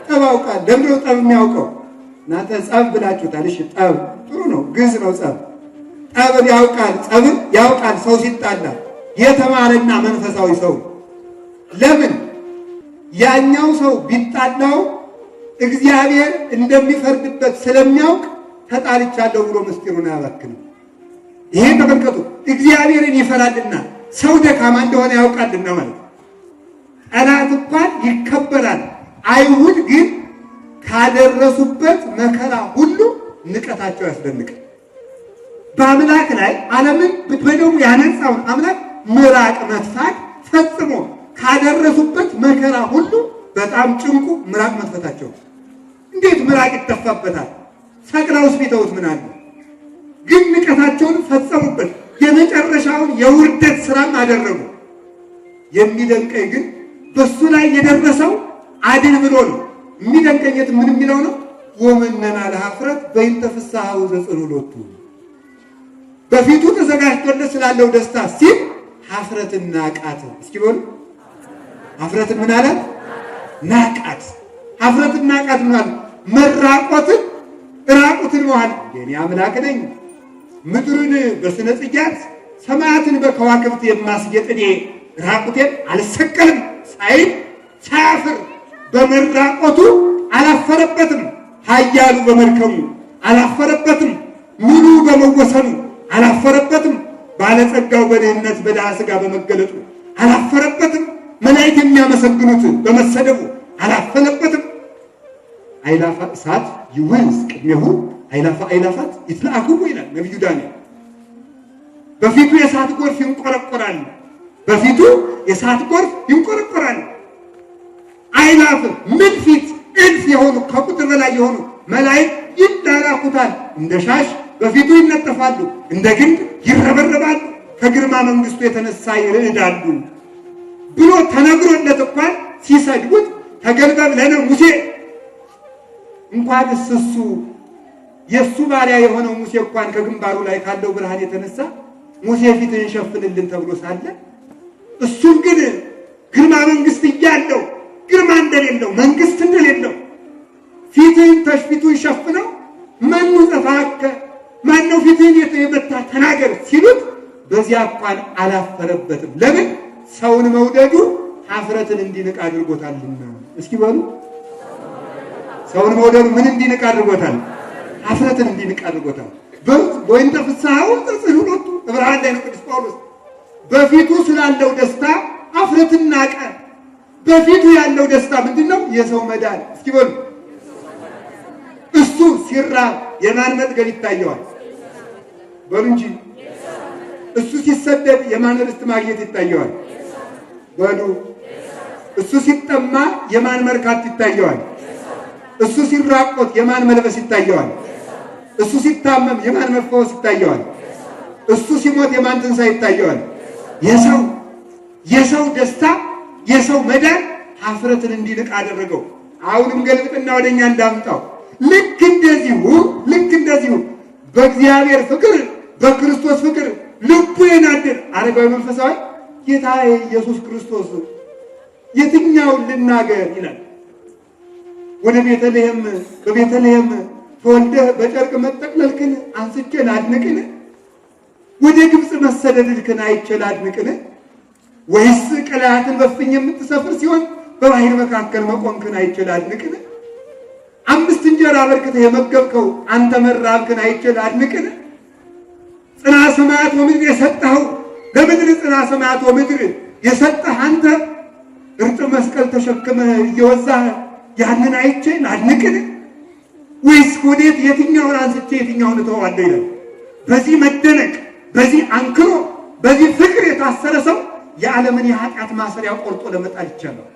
ጠብ ያውቃል። ለምንድን ነው ጠብ የሚያውቀው? እናንተ ጸብ ብላችሁታል። እሺ ጠብ ጥሩ ነው፣ ግዝ ነው ጸብ። ጠብ ያውቃል፣ ጸብን ያውቃል ሰው ሲጣላ የተማረና መንፈሳዊ ሰው። ለምን? ያኛው ሰው ቢጣላው እግዚአብሔር እንደሚፈርድበት ስለሚያውቅ ተጣልቻለሁ ብሎ ምስጢሩን አያባክንም። ይሄ ተመልከቱ፣ እግዚአብሔርን ይፈራልና ሰው ደካማ እንደሆነ ያውቃልና ማለት ነው። ጠላት እንኳን ይከበራል። አይሁድ ግን ካደረሱበት መከራ ሁሉ ንቀታቸው ያስደንቃል። በአምላክ ላይ ዓለምን በደሙ ያነጻውን አምላክ ምራቅ መትፋት ፈጽሞ ካደረሱበት መከራ ሁሉ በጣም ጭንቁ ምራቅ መትፈታቸው። እንዴት ምራቅ ይተፋበታል? ሰቅለውስ ቢተውት ምን አለ? ግን ንቀታቸውን ፈጸሙበት። የመጨረሻውን የውርደት ስራም አደረጉ። የሚደንቀኝ ግን በሱ ላይ የደረሰው አድን ብሎ ነው። የሚደንቀኝ ምን የሚለው ነው? ወመነና ለኀፍረት በይንተ ፍሥሓሁ ዘጽንዑ ሎቱ፣ በፊቱ ተዘጋጅቶለት ስላለው ደስታ ሲል ኀፍረትን ናቃት። እስኪ በሉ ኀፍረትን ምን አላት? ናቃት። ኀፍረትን ናቃት ማለት መራቆትን ራቁትን መዋል። የኔ አምላክ ነኝ ምድርን በስነ ጽጌያት ሰማያትን በከዋክብት የማስጌጥ እኔ ራቁቴን አልሰቀልም ሳይል ሳያፍር በመራቆቱ አላፈረበትም። ኃያሉ በመድከሙ አላፈረበትም። ሙሉ በመወሰኑ አላፈረበትም። ባለጸጋው በድህነት በድሃ ሥጋ በመገለጡ አላፈረበትም። መላእክት የሚያመሰግኑት በመሰደቡ አላፈረበትም። አይላፋ እሳት ይወንዝ ቅድሜሁ አይላፋ አይላፋት ይትለአክቡ ይላል ነቢዩ ዳንኤል። በፊቱ የእሳት ጎርፍ ይንቆረቆራል። በፊቱ የእሳት ጎርፍ ይንቆረቆራል። አይላፍ ምን ፊት እልፍ የሆኑ ከቁጥር በላይ የሆኑ መላእክት ይላላኩታል። እንደ ሻሽ በፊቱ ይነጠፋሉ፣ እንደ ግንድ ይረበረባሉ፣ ከግርማ መንግሥቱ የተነሳ ይርዕዳሉ ብሎ ተነግሮለት እንኳን ሲሰድቡት ተገልበብ ለነ ሙሴ እንኳን እሱ የእሱ ባሪያ የሆነው ሙሴ እንኳን ከግንባሩ ላይ ካለው ብርሃን የተነሳ ሙሴ ፊትህን ሸፍንልን ተብሎ ሳለ እሱም ግን ግርማ መንግሥት እያለው ግርማ እንደሌለው መንግሥት እንደሌለው ፊትህን ተሽፊቱን ሸፍነው ማኑ ዘፋከ ማነው ፊትህን የመታ ተናገር ሲሉት በዚያ እንኳን አላፈረበትም። ለምን? ሰውን መውደዱ ኀፍረትን እንዲንቅ አድርጎታልና። እስኪ በሉ ሰውን መውደዱ ምን እንዲንቅ አድርጎታል? ኀፍረትን እንዲንቅ አድርጎታል። በእንተ ፍስሐሁ ዘጽሕሎቱ ዕብራውያን ላይ ነው ቅዱስ ጳውሎስ በፊቱ ስላለው ደስታ ኀፍረትን ናቀ። በፊቱ ያለው ደስታ ምንድን ነው? የሰው መዳን። እስኪ በሉ እሱ ሲራብ የማን መጥገብ ይታየዋል? በሉ እንጂ እሱ ሲሰደድ የማን ርስት ማግኘት ይታየዋል? በሉ እሱ ሲጠማ የማን መርካት ይታየዋል? እሱ ሲራቆት የማን መልበስ ይታየዋል? እሱ ሲታመም የማን መፈወስ ይታየዋል? እሱ ሲሞት የማን ትንሣኤ ይታየዋል? የሰው ደስታ የሰው መዳን ኀፍረትን እንዲንቅ አደረገው። አሁንም ገልብጥና ወደኛ እንዳምጣው ልክ እንደዚሁ በእግዚአብሔር ፍቅር በክርስቶስ ፍቅር ልቡ የናደድ አረጋዊ መንፈሳዊ ጌታዬ ኢየሱስ ክርስቶስ የትኛውን ልናገር ይላል። ወደ በቤተልሔም ተወልደህ በጨርቅ መጠቅለልክን አንስቼ ላድንቅን? ወደ ግብፅ መሰደድልክን አይቼ ላድንቅን? ወይስ ቀላያትን በፍኝ የምትሰፍር ሲሆን በባህር መካከል መቆምክን አይቼ ላድንቅን? 5 እንጀራ አበርክተህ የመገብከው አንተ መራብክን አይቼ ላድንቅን? ጽና ሰማያት ወምድር የሰጠኸው ለምድር ጽና ሰማያት ወምድር የሰጠህ አንተ እርጥብ መስቀል ተሸክመህ እየወዛህ ያንን አይቼ ላድንቅን? ወይስ ወዴት የትኛውን አንስቼ የትኛውን እተዋለሁ ይላል። በዚህ መደነቅ፣ በዚህ አንክሮ፣ በዚህ ፍቅር የታሰረ ሰው የዓለምን የኃጢአት ማሰሪያ ቆርጦ ለመጣል ይቻላል።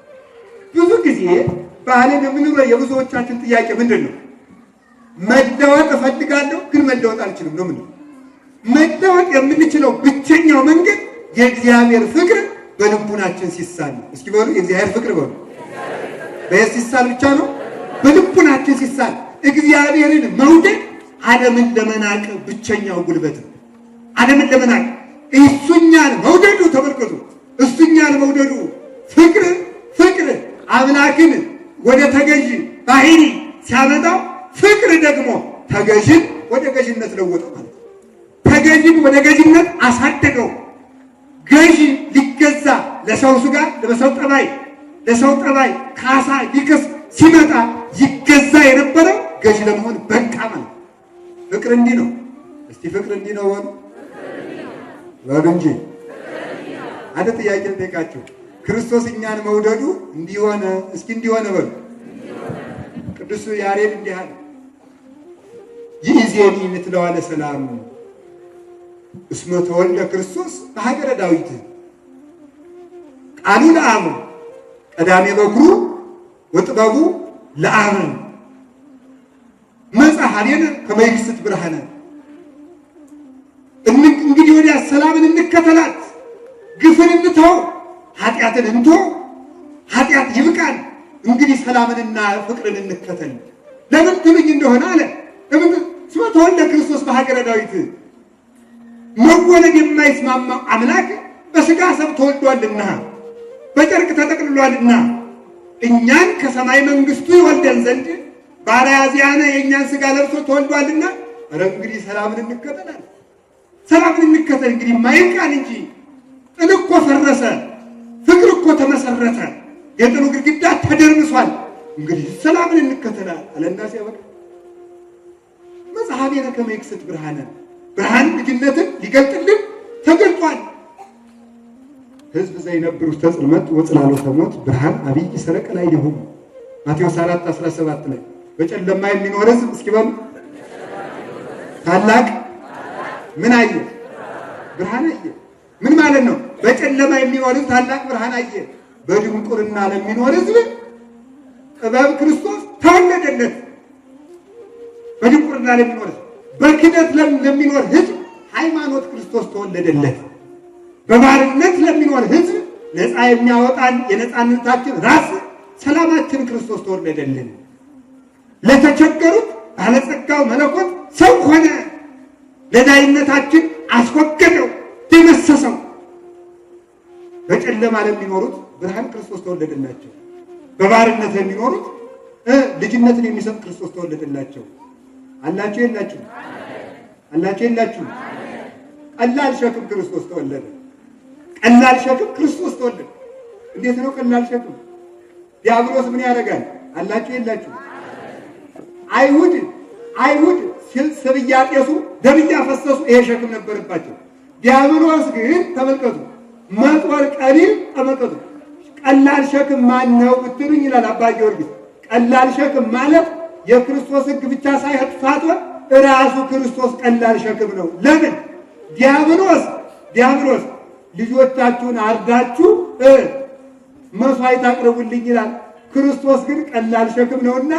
ብዙ ጊዜ በዓለም የምንኖረው የብዙዎቻችን ጥያቄ ምንድን ነው? መለወጥ እፈልጋለሁ ግን መለወጥ አልችልም ነው። ምን መለወጥ የምንችለው ብቸኛው መንገድ የእግዚአብሔር ፍቅር በልቡናችን ሲሳል ነው። እስኪ በሉ የእግዚአብሔር ፍቅር በሉ በየት ሲሳል ብቻ ነው? በልቡናችን ሲሳል። እግዚአብሔርን መውደድ ዓለምን ለመናቅ ብቸኛው ጉልበት ነው። ዓለምን ለመናቅ እሱኛን መውደዱ ተመልከቱ። እሱኛን መውደዱ ፍቅር አምላክን ወደ ተገዥ ባህሪ ሲያመጣው ፍቅር ደግሞ ተገዥን ወደ ገዥነት ለወጠው ማለት ነው። ተገዥን ወደ ገዥነት አሳደገው። ገዥ ሊገዛ ለሰው ሥጋ ለሰው ጠባይ ካሳ ሊከስ ሲመጣ ይገዛ የነበረው ገዥ ለመሆን በቃ ማለት ፍቅር እንዲህ ነው። እስቲ ፍቅር እንዲህ ነው በሉ እንጂ አንተ ጥያቄ ልጠይቃችሁ። ክርስቶስ እኛን መውደዱ እንዲሆነ እስኪ እንዲሆነ በሉ። ቅዱስ ያሬድ እንዲህ አለ፣ ይእዜኒ ምትለዋለ ሰላም እስመ ተወልደ ክርስቶስ በሀገረ ዳዊት ቃሉ ለአብ ቀዳሜ በኩሩ ወጥበቡ ለአብ መጽሐኔን ከመይክስት ብርሃነ። እንግዲህ ወዲያ ሰላምን እንከተላት፣ ግፍን እንተው፣ ኃጢአትን እንተው፣ ኃጢአት ይብቃን። እንግዲህ ሰላምንና ፍቅርን እንከተል። ለምን ትሉኝ እንደሆነ አለ እስመ ተወልደ ክርስቶስ በሀገረ ዳዊት መወለድ የማይስማማው አምላክ በሥጋ ሰብ ተወልዷልና በጨርቅ ተጠቅልሏልና እኛን ከሰማይ መንግሥቱ ይወልደን ዘንድ ባሪያዚያነ የእኛን ሥጋ ለብሶ ተወልዷልና ኧረ እንግዲህ ሰላምን እንከተላለን። ሰላምን እንከተል እንግዲህ ማይቃን እንጂ ጥል እኮ ፈረሰ፣ ፍቅር እኮ ተመሰረተ፣ የጥሉ ግድግዳ ተደርምሷል። እንግዲህ ሰላምን እንከተላል አለና ሲያበቃ መጽሐፌነ ከመ ይክስት ብርሃነ ብርሃን ልጅነትን ሊገልጥልን ተገልጧል። ሕዝብ ዘይነብር ውስተ ጽልመት ወጽላሎተ ሞት ብርሃን አብይ ሰረቀ ላዕሌሆሙ ማቴዎስ 4:17 ላይ በጨለማ የሚኖር ሕዝብ እስኪ በሉ ታላቅ ምን አየ? ብርሃን አየ። ምን ማለት ነው? በጨለማ የሚኖር ሕዝብ ታላቅ ብርሃን አየ። በድንቁርና ለሚኖር ሕዝብ ጥበብ ክርስቶስ ተወለደለት። በድንቁርና ለሚኖር ሕዝብ፣ በክደት ለሚኖር ሕዝብ ሃይማኖት ክርስቶስ ተወለደለት። በባርነት ለሚኖር ሕዝብ ነፃ የሚያወጣን የነፃነታችን ራስ ሰላማችን ክርስቶስ ተወለደልን። ለተቸገሩት ባለጸጋው መለኮት ሰው ሆነ። ለዳይነታችን አስወገደው፣ ደመሰሰው። በጨለማ ለሚኖሩት ብርሃን ክርስቶስ ተወለደላቸው። በባርነት ለሚኖሩት ልጅነትን የሚሰጥ ክርስቶስ ተወለደላቸው። አላችሁ የላችሁ? አላችሁ የላችሁ? ቀላል ሸክም ክርስቶስ ተወለደ። ቀላል ሸክም ክርስቶስ ተወለደ። እንዴት ነው ቀላል ሸክም? ዲያብሎስ ምን ያደርጋል? አላችሁ የላችሁ? አይሁድ ስብ እያጤሱ ደም እያፈሰሱ ይሄ ሸክም ነበረባቸው። ዲያብሎስ ግን ተመልከቱ፣ መጦር ቀሊል ተመልከቱ። ቀላል ሸክም ማን ነው ብትሉኝ ይላል አባ ጊዮርጊስ፣ ቀላል ሸክም ማለት የክርስቶስ ሕግ ብቻ ሳይሆን ራሱ ክርስቶስ ቀላል ሸክም ነው። ለምን? ዲያብሎስ ልጆቻችሁን አርዳችሁ መስዋዕት አቅርቡልኝ ይላል። ክርስቶስ ግን ቀላል ሸክም ነውና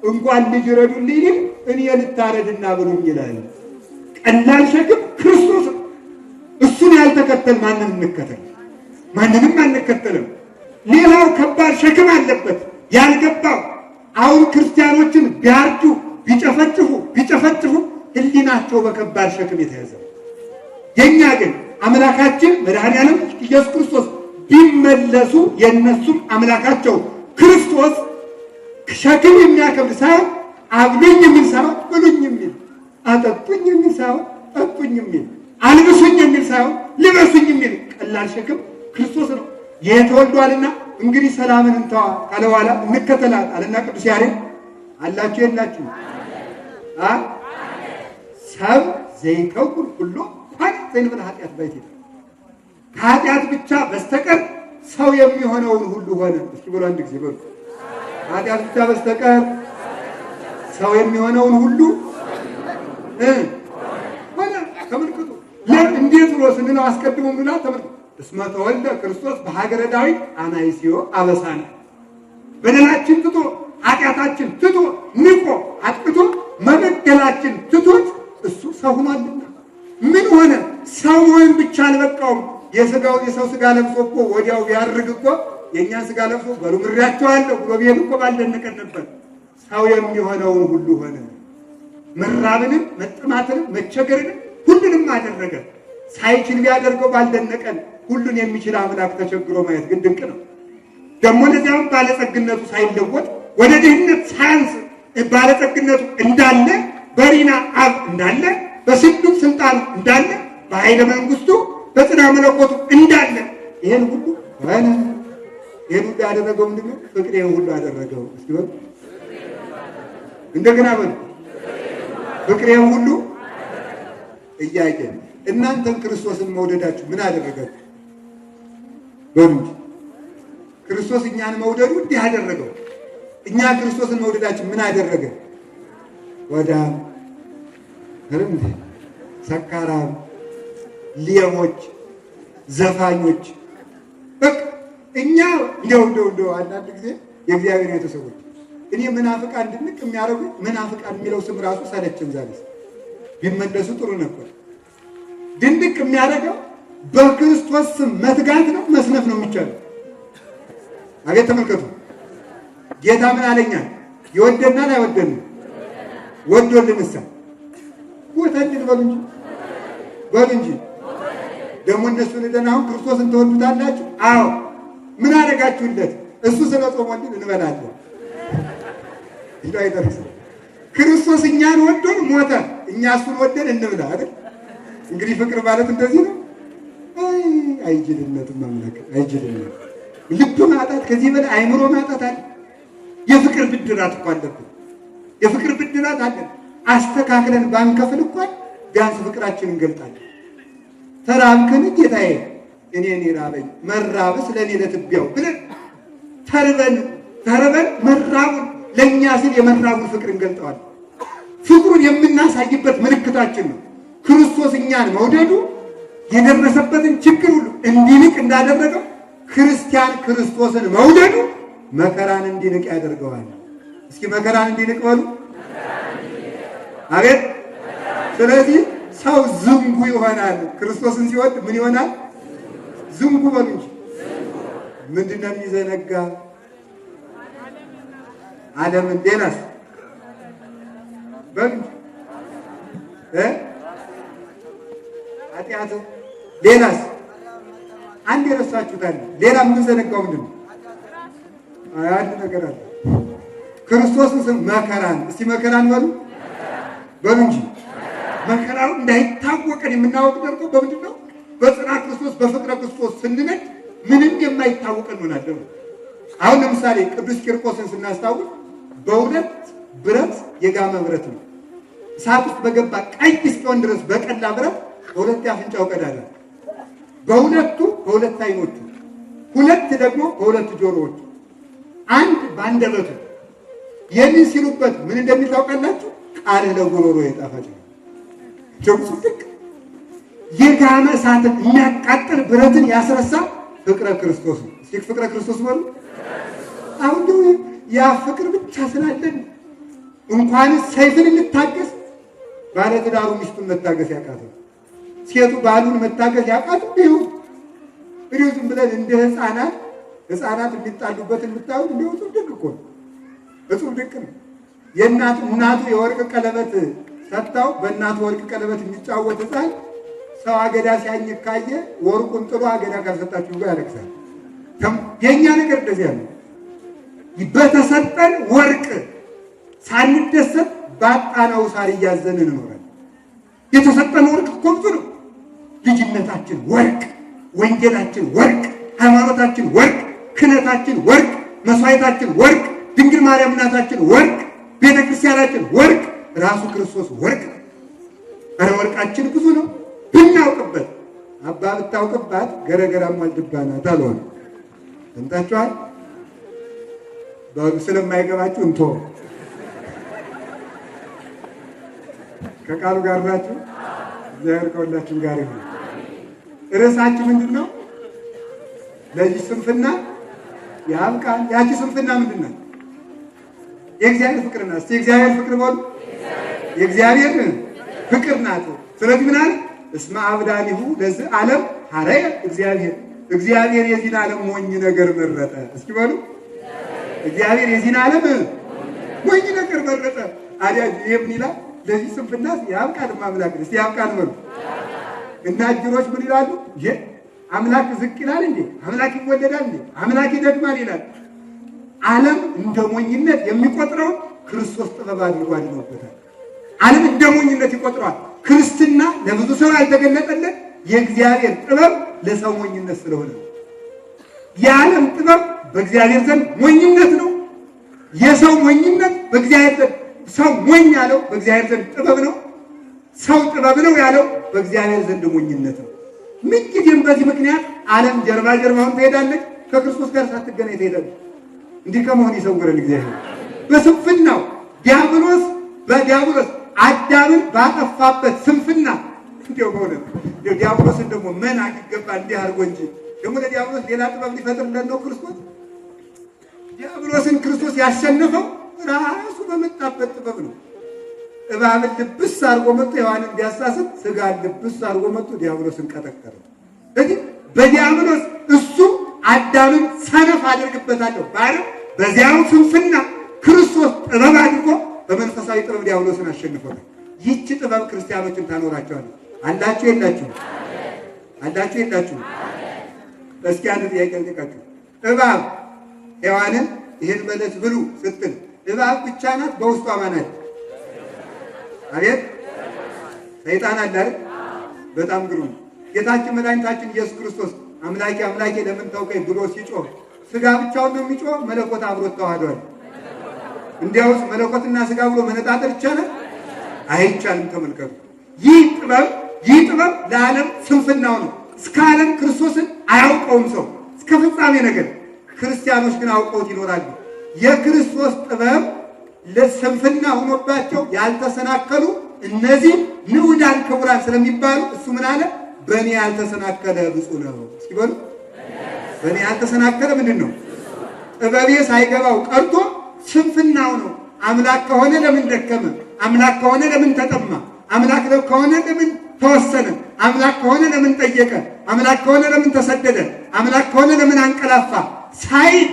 እንኳን ልጅ ረዱልኝ እኔ ልታረድና ብሉኝ ይላል። ቀላል ሸክም ክርስቶስ። እሱን ያልተከተል ማንን እንከተል? ማንንም አንከተልም። ሌላው ከባድ ሸክም አለበት ያልገባው። አሁን ክርስቲያኖችን ቢያርዱ ቢጨፈጭፉ ሕሊናቸው በከባድ ሸክም የተያዘ። የኛ ግን አምላካችን መድኃኔዓለም ኢየሱስ ክርስቶስ ቢመለሱ የነሱም አምላካቸው ክርስቶስ ሸክም የሚያከብድ ሳይሆን አብሉኝ የሚል ሳይሆን ብሉኝ የሚል፣ አጠጡኝ የሚል ሳይሆን ጠጡኝ የሚል፣ አልብሱኝ የሚል ሳይሆን ልበሱኝ የሚል ቀላል ሸክም ክርስቶስ ነው። ይህ ተወልዷልና እንግዲህ ሰላምን እንተዋ ካለ በኋላ እንከተላት አለና ቅዱስ ያሬድ አላችሁ የላችሁ? ሰብ ዘይከውን ሁሉ ኳን ዘይንብል ኃጢአት ባይት ከኃጢአት ብቻ በስተቀር ሰው የሚሆነውን ሁሉ ሆነ። እስኪ ብሎ አንድ ጊዜ በሉ። ኃጢአት ብቻ በስተቀር ሰው የሚሆነውን ሁሉ ሆነ። ተመልከቱ። እንዴት ብሎ ስንለው አስቀድሞ ምንላ ተመልከቱ። እስመ ተወልደ ክርስቶስ በሀገረ ዳዊት አናይስዮ አበሳነ። በደላችን ትቶ ኃጢአታችን ትቶ ንቆ አጥቅቶ መበደላችን ትቶት እሱ ሰው ሆኗልና ምን ሆነ? ሰው መሆን ብቻ አልበቃውም። የሰው ስጋ ለብሶ እኮ ወዲያው ቢያርግ እኮ የእኛን ስጋ ለብሶ በሉ ምሬያቸዋለሁ ብሎ ቢሄድ እኮ ባልደነቀን ነበር። ሰው የሚሆነውን ሁሉ ሆነ። መራብንም መጠማትንም መቸገርንም ሁሉንም አደረገ። ሳይችል ቢያደርገው ባልደነቀን። ሁሉን የሚችል አምላክ ተቸግሮ ማየት ግን ድንቅ ነው። ደግሞ ለዚያም ባለጸግነቱ ሳይለወጥ ወደ ድህነት ሳያንስ ባለጸግነቱ እንዳለ በሪና አብ እንዳለ በስሉጥ ስልጣኑ እንዳለ በኃይለ መንግስቱ በጽና መለኮቱ እንዳለ ይሄን ሁሉ ያደረገው ምንድን ነው? ፍቅሬ ሁሉ አደረገው። እስኪ በሉ እንደገና በሉ። ፍቅሬ ሁሉ እያየ እናንተን ክርስቶስን መውደዳችሁ ምን አደረጋችሁ? በሉ እንጂ ክርስቶስ እኛን መውደዱ እንዲህ አደረገው። እኛ ክርስቶስን መውደዳችን ምን አደረገ? ወዳም ሰካራም፣ ሌቦች፣ ዘፋኞች በቃ እኛ እንደው አንዳንድ ጊዜ የእግዚአብሔር ቤተሰቦች እኔ መናፍቃን ድንቅ የሚያደርጉ መናፍቃን የሚለው ስም ራሱ ሰለችን። ዛሬ ቢመለሱ ጥሩ ነበር። ድንቅ የሚያደርገው በክርስቶስ ስም መትጋት ነው መስነፍ ነው የሚቻለው። አቤት ተመልከቱ። ጌታ ምን አለኛል? ይወደናል አይወደንም? ወዶልንሳ ወተልን በሉ እንጂ ደግሞ እነሱን ደናው ክርስቶስን ተወዱታላችሁ? አዎ። ምን አደረጋችሁለት? እሱ ስለ ጾሞልን እንበላለን። ይሄ አይደረስ። ክርስቶስ እኛን ወዶን ሞተ፣ እኛ እሱን ወደን እንብላ አይደል? እንግዲህ ፍቅር ማለት እንደዚህ ነው። አይጅልነትም አምላክ አይጅልነት። ልብ ማጣት ከዚህ በላይ አይምሮ ማጣት አለ። የፍቅር ብድራት እኮ አለብን። የፍቅር ብድራት አለን። አስተካክለን ባንከፍል እንኳን ቢያንስ ፍቅራችንን እንገልጣለን። ተራብክን ጌታዬ እኔ ራበኝ መራብስ ለእኔ ለትቢያው ብለን ተርበን መራቡን ለእኛ ስል የመራቡን ፍቅር እንገልጠዋለን። ፍቅሩን የምናሳይበት ምልክታችን ነው። ክርስቶስ እኛን መውደዱ የደረሰበትን ችግር ሁሉ እንዲንቅ እንዳደረገው ክርስቲያን ክርስቶስን መውደዱ መከራን እንዲንቅ ያደርገዋል። እስኪ መከራን እንዲንቅ በሉ። አቤት! ስለዚህ ሰው ዝንጉ ይሆናል። ክርስቶስን ሲወድ ምን ይሆናል? ዝንጉ በሉ እንጂ ምንድን ነው የሚዘነጋ? ዓለምን ሌላስ በሉ ኃጢአት ሌላስ አንድ የረሳችሁታል። ሌላ የምንዘነጋው ምንድን ነው? አንድ ነገር አለ። ክርስቶስን ስም መከራን እስቲ መከራን በሉ በሉ እንጂ መከራው እንዳይታወቀን የምናወቅ ደርቆ በምንድን ነው? በጽና ክርስቶስ በፍቅረ ክርስቶስ ስንነድ ምንም የማይታወቀን ሆናለን። አሁን ለምሳሌ ቅዱስ ቂርቆስን ስናስታውስ በሁለት ብረት የጋመ ብረት ነው። እሳት ውስጥ በገባ ቀይ እስኪሆን ድረስ በቀላ ብረት በሁለት አፍንጫው ቀዳዳ፣ በሁለት አይኖቹ፣ ሁለት ደግሞ በሁለት ጆሮዎቹ፣ አንድ በአንደበቱ የምን ሲሉበት ምን እንደሚል ታውቃላችሁ? ቃልህ ለጉሮሮ የጣፋጭ ነው። ጀምሱልክ የጋመ እሳትን የሚያቃጥል ብረትን ያስረሳ ፍቅረ ክርስቶስ ነው። እስኪ ፍቅረ ክርስቶስ በሉ። አሁን ደግሞ ያ ፍቅር ብቻ ስላለን እንኳንስ ሰይፍን እንታገስ ባለትዳሩ ሚስቱን መታገስ ያቃተው ሴቱ ባሉን መታገስ ያቃተው ይሁን እንዲሁ ዝም ብለን እንደ ህፃናት የሚጣሉበትን የምታዩ እንዲሁ እጹብ ድንቅ እኮ ነው። እጹብ ድንቅ ነው። እናቱ የወርቅ ቀለበት ሰጥታው በእናቱ ወርቅ ቀለበት የሚጫወት ህፃን ሰው አገዳ ሲያኝክ ካየ ወርቁን ጥሎ አገዳ ካልሰጣችሁ ጋር ያለቅሳል። የእኛ ነገር እንደዚያ ነው። በተሰጠን ወርቅ ሳንደሰት ባጣነው ሳር እያዘንን እንኖራለን። የተሰጠን ወርቅ እኮ ብዙ ነው። ልጅነታችን ወርቅ፣ ወንጌላችን ወርቅ፣ ሃይማኖታችን ወርቅ፣ ክህነታችን ወርቅ፣ መስዋዕታችን ወርቅ፣ ድንግል ማርያም እናታችን ወርቅ፣ ቤተ ክርስቲያናችን ወርቅ፣ ራሱ ክርስቶስ ወርቅ ነው። ኧረ ወርቃችን ብዙ ነው ብናውቅበት። አባ ብታውቅባት ገረገራም አልድባናት አልሆነ። ሰምታችኋል? ስለማይገባችሁ እንቶ ከቃሉ ጋር ናችሁ። እግዚአብሔር ከሁላችን ጋር ይሁን። ርዕሳችሁ ምንድን ነው? ለዚህ ስንፍና ያብቃን። ያቺ ስንፍና ምንድን ናት? የእግዚአብሔር ፍቅር ናት። እስቲ የእግዚአብሔር ፍቅር በሉ። የእግዚአብሔር ፍቅር ናት። ስለዚህ ምን አለ? እስመ አብዳኒሁ ለዚህ ዓለም ሐረየ እግዚአብሔር የዚህን ዓለም ሞኝ ነገር መረጠ። እስኪ በሉ እግዚአብሔር የዚህን ዓለም ሞኝ ነገር መረጠ። አዲያ ይሄ ምን ይላል? ለዚህ ስንፍና ያብቃን አምላክ። እስቲ ያብቃን በሉ። እና እጅሮች ምን ይላሉ? አምላክ ዝቅ ይላል እንዴ? አምላክ ይወደዳል እንዴ? አምላክ ይደግማል ይላል። ዓለም እንደ ሞኝነት የሚቆጥረው ክርስቶስ ጥበብ አድርጎ አድኖበታል። ዓለም እንደ ሞኝነት ይቆጥረዋል። ክርስትና ለብዙ ሰው ያልተገለጠለት የእግዚአብሔር ጥበብ ለሰው ሞኝነት ስለሆነ የዓለም ጥበብ በእግዚአብሔር ዘንድ ሞኝነት ነው። የሰው ሞኝነት በእግዚአብሔር ዘንድ ሰው ሞኝ ያለው በእግዚአብሔር ዘንድ ጥበብ ነው። ሰው ጥበብ ነው ያለው በእግዚአብሔር ዘንድ ሞኝነት ነው። ምንጊዜም በዚህ ምክንያት ዓለም ጀርባውን ትሄዳለች፣ ከክርስቶስ ጋር ሳትገናኝ ትሄዳለች። እንዲህ ከመሆን ይሰውረን እግዚአብሔር። በስንፍናው ዲያብሎስ አዳምን ባጠፋበት ስንፍና እንዲያው በእውነት ዲያብሎስን ደግሞ መናቅ ይገባል። እንዲህ አድርጎ እንጂ ደግሞ ለዲያብሎስ ሌላ ጥበብ ሊፈጥርለት ነው ክርስቶስ። ዲያብሎስን ክርስቶስ ያሸነፈው ራሱ በመጣበት ጥበብ ነው። እባብን ልብስ አድርጎ መጥቶ ሔዋንን ቢያሳስት ስጋን ልብስ አድርጎ መጥቶ ዲያብሎስን ቀጠቀጠው። ስለዚህ በዲያብሎስ እሱ አዳምን ሰነፍ አድርግበታለሁ ባለ በዚያው ስንፍና ክርስቶስ ጥበብ አድርጎ በመንፈሳዊ ጥበብ ዲያብሎስን አሸንፎታል። ይህች ጥበብ ክርስቲያኖችን ታኖራቸዋለች። አላችሁ የላችሁ? አላችሁ የላችሁ? እስኪ አንድ ጥያቄ ልጠይቃችሁ። እባብ ሔዋንን ይህን በለስ ብሉ ስትል እባብ ብቻ ናት? በውስጧ ማናት? አቤት ሰይጣን አለ አይደል? በጣም ግሩም። ጌታችን መድኃኒታችን ኢየሱስ ክርስቶስ አምላኬ አምላኬ ለምን ተውከኝ ብሎ ሲጮህ ስጋ ብቻውን ነው የሚጮህ? መለኮት አብሮት ተዋህዷል። እንዲያውስ መለኮትና ስጋ ብሎ መነጣጠል ይቻላል? አይቻልም። ተመልከቱ። ይህ ጥበብ ለዓለም ስንፍናው ነው። እስከ ዓለም ክርስቶስን አያውቀውም ሰው እስከ ፍጻሜ ነገር። ክርስቲያኖች ግን አውቀውት ይኖራሉ። የክርስቶስ ጥበብ ለስንፍና ሆኖባቸው ያልተሰናከሉ እነዚህ ንዑዳን ክቡራን ስለሚባሉ እሱ ምን አለ? በእኔ ያልተሰናከለ ብፁዕ ነው። እስኪ በሉ በእኔ ያልተሰናከለ ምንድን ነው? ጥበቤ ሳይገባው ቀርቶ ስንፍናው ነው። አምላክ ከሆነ ለምን ደከመ? አምላክ ከሆነ ለምን ተጠማ? አምላክ ከሆነ ለምን ተወሰነ? አምላክ ከሆነ ለምን ጠየቀ? አምላክ ከሆነ ለምን ተሰደደ? አምላክ ከሆነ ለምን አንቀላፋ? ሳይል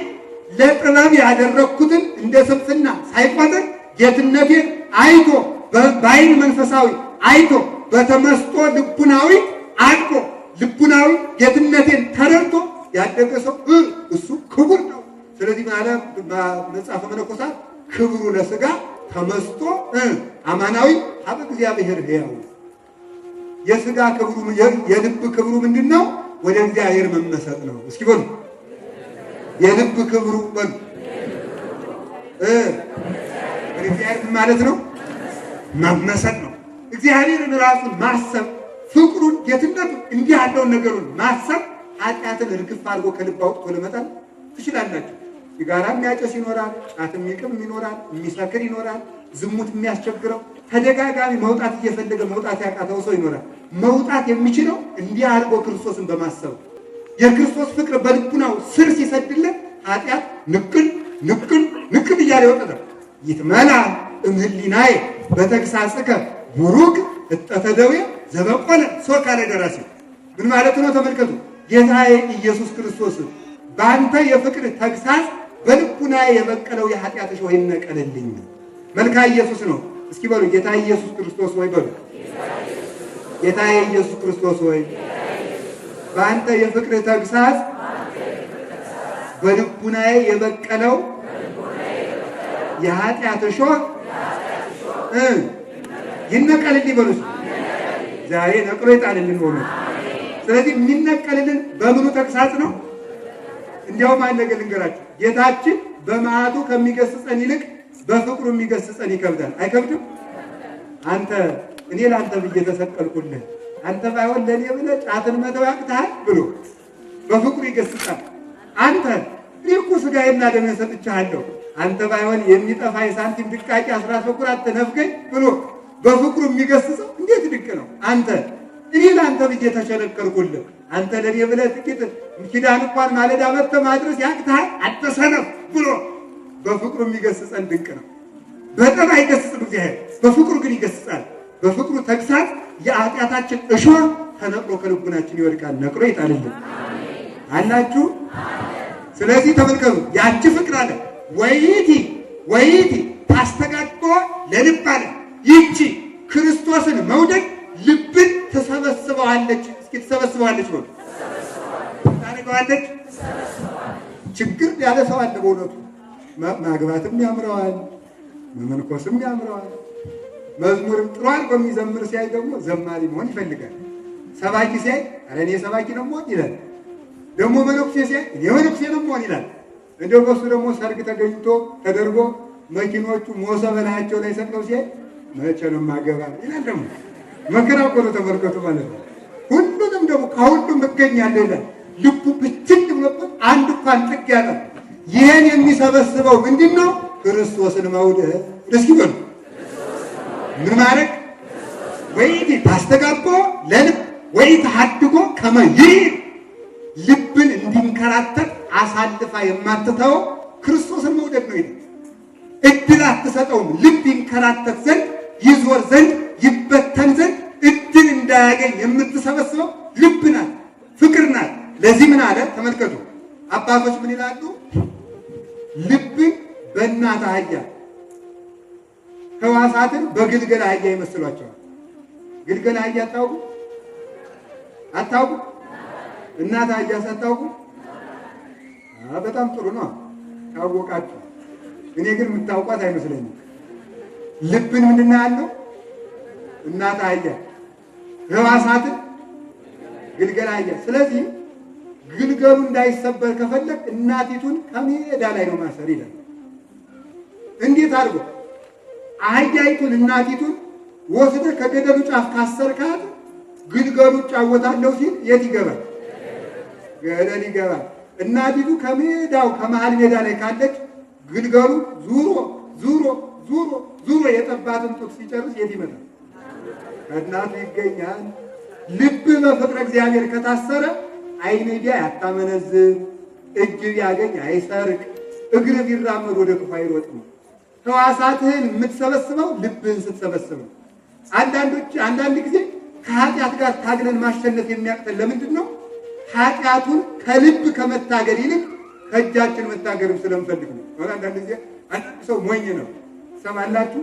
ለጥበብ ያደረግኩትን እንደ ስንፍና ሳይቆጥር ጌትነቴን አይቶ በዓይን መንፈሳዊ አይቶ በተመስጦ ልቡናዊ አድቆ ልቡናዊ ጌትነቴን ተረድቶ ያደገ ሰው እሱ ክቡር ነው። ስለዚህ ማለት መጽሐፈ መነኮሳት ክብሩ ለሥጋ ተመስጦ አማናዊ ሀበ እግዚአብሔር ሕያው። የሥጋ ክብሩ የልብ ክብሩ ምንድን ነው? ወደ እግዚአብሔር መመሰጥ ነው። እስኪ በሉ የልብ ክብሩ በሉ ወደ እግዚአብሔር ማለት ነው መመሰጥ ነው። እግዚአብሔርን ራሱን ማሰብ ፍቅሩን ጌትነቱን እንዲህ ያለውን ነገሩን ማሰብ ኃጢአትን እርግፍ አድርጎ ከልብ አውጥቶ ለመጣል ትችላላችሁ። ሲጋራ የሚያጨስ ይኖራል፣ ጫት የሚቅም ይኖራል፣ የሚሰክር ይኖራል፣ ዝሙት የሚያስቸግረው ተደጋጋሚ መውጣት እየፈለገ መውጣት ያቃተው ሰው ይኖራል። መውጣት የሚችለው እንዲህ አድርጎ ክርስቶስን በማሰብ የክርስቶስ ፍቅር በልቡናው ስር ሲሰድለት ኃጢአት ንቅል ንቅል ንቅል እያለ ይወጣል። ይትመላ እምህሊናዬ በተግሳጽከ ቡሩክ እጠተ ደዌ ዘበቆለ ሶ ካለ ደራሲ ምን ማለት ነው? ተመልከቱ። ጌታዬ ኢየሱስ ክርስቶስ በአንተ የፍቅር ተግሳጽ በልቡናዬ የበቀለው የኃጢአት እሾህ ይነቀልልኝ። መልካ ኢየሱስ ነው። እስኪ በሉ ጌታ ኢየሱስ ክርስቶስ ወይ በሉ ጌታዬ ኢየሱስ ክርስቶስ ወይ በአንተ የፍቅር ተግሳጽ በልቡናዬ የበቀለው የኃጢአት እሾህ ይነቀልልኝ በሉ። ዛሬ ነቅሎ ይጣልልን ሆኖ። ስለዚህ የሚነቀልልን በምኑ ተግሳጽ ነው? እንዲያውም አንድ ነገር ልንገራችሁ። ጌታችን በመዓቱ ከሚገስጸን ይልቅ በፍቅሩ የሚገስጸን ይከብዳል። አይከብድም? አንተ እኔ ለአንተ ብዬ ተሰቀልኩልህ፣ አንተ ባይሆን ለእኔ ብለህ ጫትን መተው ያቅትሃል ብሎ በፍቅሩ ይገስጻል። አንተ እኔ እኮ ሥጋዬና ደሜን ሰጥቼሃለሁ፣ አንተ ባይሆን የሚጠፋ የሳንቲም ድቃቄ 13 ኩራት ነፍገኝ ብሎ በፍቅሩ የሚገስጸው እንዴት ድንቅ ነው! አንተ እኔ ለአንተ ብዬ ተቸነከርኩልህ፣ አንተ ለእኔ ብለህ ጥቂት ኪዳን እንኳን ማለዳ መጥተህ ማድረስ ያቅትሃል አትሰነፍ ብሎ በፍቅሩ የሚገስጸን ድንቅ ነው። በጠብ አይገስጽም እግዚአብሔር፣ በፍቅሩ ግን ይገስጻል። በፍቅሩ ተግሳጽ የኃጢአታችን እሾህ ተነቅሎ ከልቡናችን ይወድቃል። ነቅሎ ይጣልልን አላችሁ። ስለዚህ ተመልከቱ፣ ያቺ ፍቅር አለ ወይቲ ታስተጋግጦ ለልብ አለ። ይቺ ክርስቶስን መውደድ ልብን ተሰበስበዋለች። እስኪ ተሰበስበዋለች ነው ታደርገዋለች። ችግር ያለ ሰው አለ በእውነቱ ማግባትም ያምረዋል፣ መመንኮስም ያምረዋል፣ መዝሙርም ጥሩ አድርጎ የሚዘምር ሲያይ ደግሞ ዘማሪ መሆን ይፈልጋል። ሰባኪ ሲያይ ኧረ እኔ ሰባኪ ነው መሆን ይላል። ደግሞ መነኩሴ ሲያይ እኔ መነኩሴ ነው መሆን ይላል። እንደው በሱ ደግሞ ሰርግ ተገኝቶ ተደርጎ መኪኖቹ ሞሰብ በላያቸው ላይ ሰቅለው ሲያይ መቼ ነው የማገባ ይላል። ደግሞ መከራ እኮ ነው ተመልከቱ ማለት ነው። ሁሉንም ደግሞ ከሁሉም እገኛለሁ ይላል። ልቡ ብትን ብሎበት አንድ እንኳን ጥግ ያጣል። ይህን የሚሰበስበው ምንድን ነው? ክርስቶስን መውደድ። እስኪ በሉ ምን ማድረግ? ወይቲ ታስተጋቦ ለልብ ወይቲ ሀድጎ ከመ ይሪድ ልብን እንዲንከራተት አሳልፋ የማትተው ክርስቶስን መውደድ ነው ይላል። እድል አትሰጠውም። ልብ ይንከራተት ዘንድ ይዞር ዘንድ ይበተን ዘንድ እድል እንዳያገኝ የምትሰበስበው ልብ ናት፣ ፍቅር ናት። ለዚህ ምን አለ ተመልከቱ። አባቶች ምን ይላሉ? ልብን በእናት አህያ ሕዋሳትን በግልገል አህያ ይመስሏቸዋል። ግልገል አህያ አታውቁ? እናት አህያ ሳታውቁ? በጣም ጥሩ ነው ካወቃችሁ። እኔ ግን የምታውቋት አይመስለኝም። ልብን ምንድን ነው ያለው? እናት አህያ፣ ሕዋሳትን ግልገል አህያ። ስለዚህ ግልገሉ እንዳይሰበር ከፈለግ እናቲቱን ከሜዳ ላይ ነው ማሰር ይላል። እንዴት አድርጎ? አህያይቱን እናቲቱን ወስደህ ከገደሉ ጫፍ ካሰርካት ግልገሉ እጫወታለሁ ሲል የት ይገባል? ገደል ይገባል። እናቲቱ ከሜዳው ከመሃል ሜዳ ላይ ካለች ግልገሉ ዙሮ ዙሮ ዙሮ ዙሮ የጠባትን ጡት ሲጨርስ የት ይመጣል? ከእናቱ ይገኛል። ልብ በፍቅረ እግዚአብሔር ከታሰረ ዓይን ቢያይ አታመነዝር፣ እጅ ቢያገኝ አይሰርቅ፣ እግር ቢራመድ ወደ ክፉ አይሮጥም። ሕዋሳትህን የምትሰበስበው ልብህን ስትሰበስብ ነው። አንዳንድ ጊዜ ከኃጢአት ጋር ታግለን ማሸነፍ የሚያቅተን ለምንድን ነው? ኃጢአቱን ከልብ ከመታገል ይልቅ ከእጃችን መታገልም ስለምፈልግ ነው። አንዳንድ ጊዜ አንዳንድ ሰው ሞኝ ነው። ሰማላችሁ?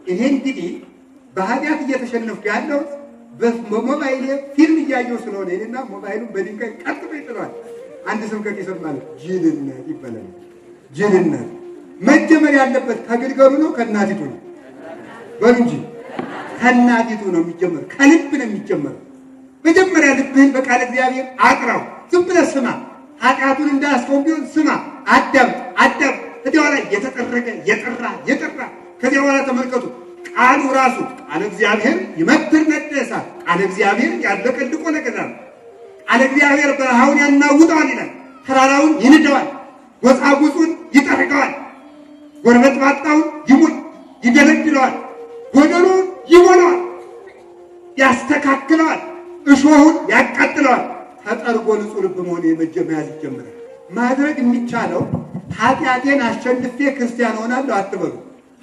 እኔ እንግዲህ በኃጢአት እየተሸነፍኩ ያለው በሞባይል ፊልም እያየሁ ስለሆነ ይሄንና ሞባይሉን በድንጋይ ቀጥሎ ይጥለዋል። አንድ ስብከት ይሰማል። ጅልነት ይባላል። ጅልነት መጀመር ያለበት ከግልገሉ ነው ከእናቲቱ ነው? በሉ እንጂ ከእናቲቱ ነው የሚጀመር። ከልብ ነው የሚጀመር። መጀመሪያ ልብህን በቃል እግዚአብሔር አቅራው። ዝም ብለህ ስማ። ኃጢአቱን እንዳያስከውን ቢሆን ስማ፣ አዳም ከዚያ በኋላ የተጠረገ የጠራ ከዚያ በኋላ ተመልከቱ። ቃሉ ራሱ ቃለ እግዚአብሔር ይመትር ነደ እሳት፣ ቃለ እግዚአብሔር ያለቀልቆ ለቀዛም፣ ቃለ እግዚአብሔር በረሃውን ያናውጠዋል ይላል። ተራራውን ይንደዋል፣ ጎጻጉጹን ይጠርገዋል፣ ጎርበጥባጣውን ይደለድለዋል፣ ጎደሎውን ይሞላዋል፣ ያስተካክለዋል፣ እሾሁን ያቃጥለዋል። ተጠርጎ ንጹሕ ልብ መሆን መያዝ ይጀምራል። ማድረግ የሚቻለው ኃጢአቴን አሸንፌ ክርስቲያን ሆናለሁ አትበሉ።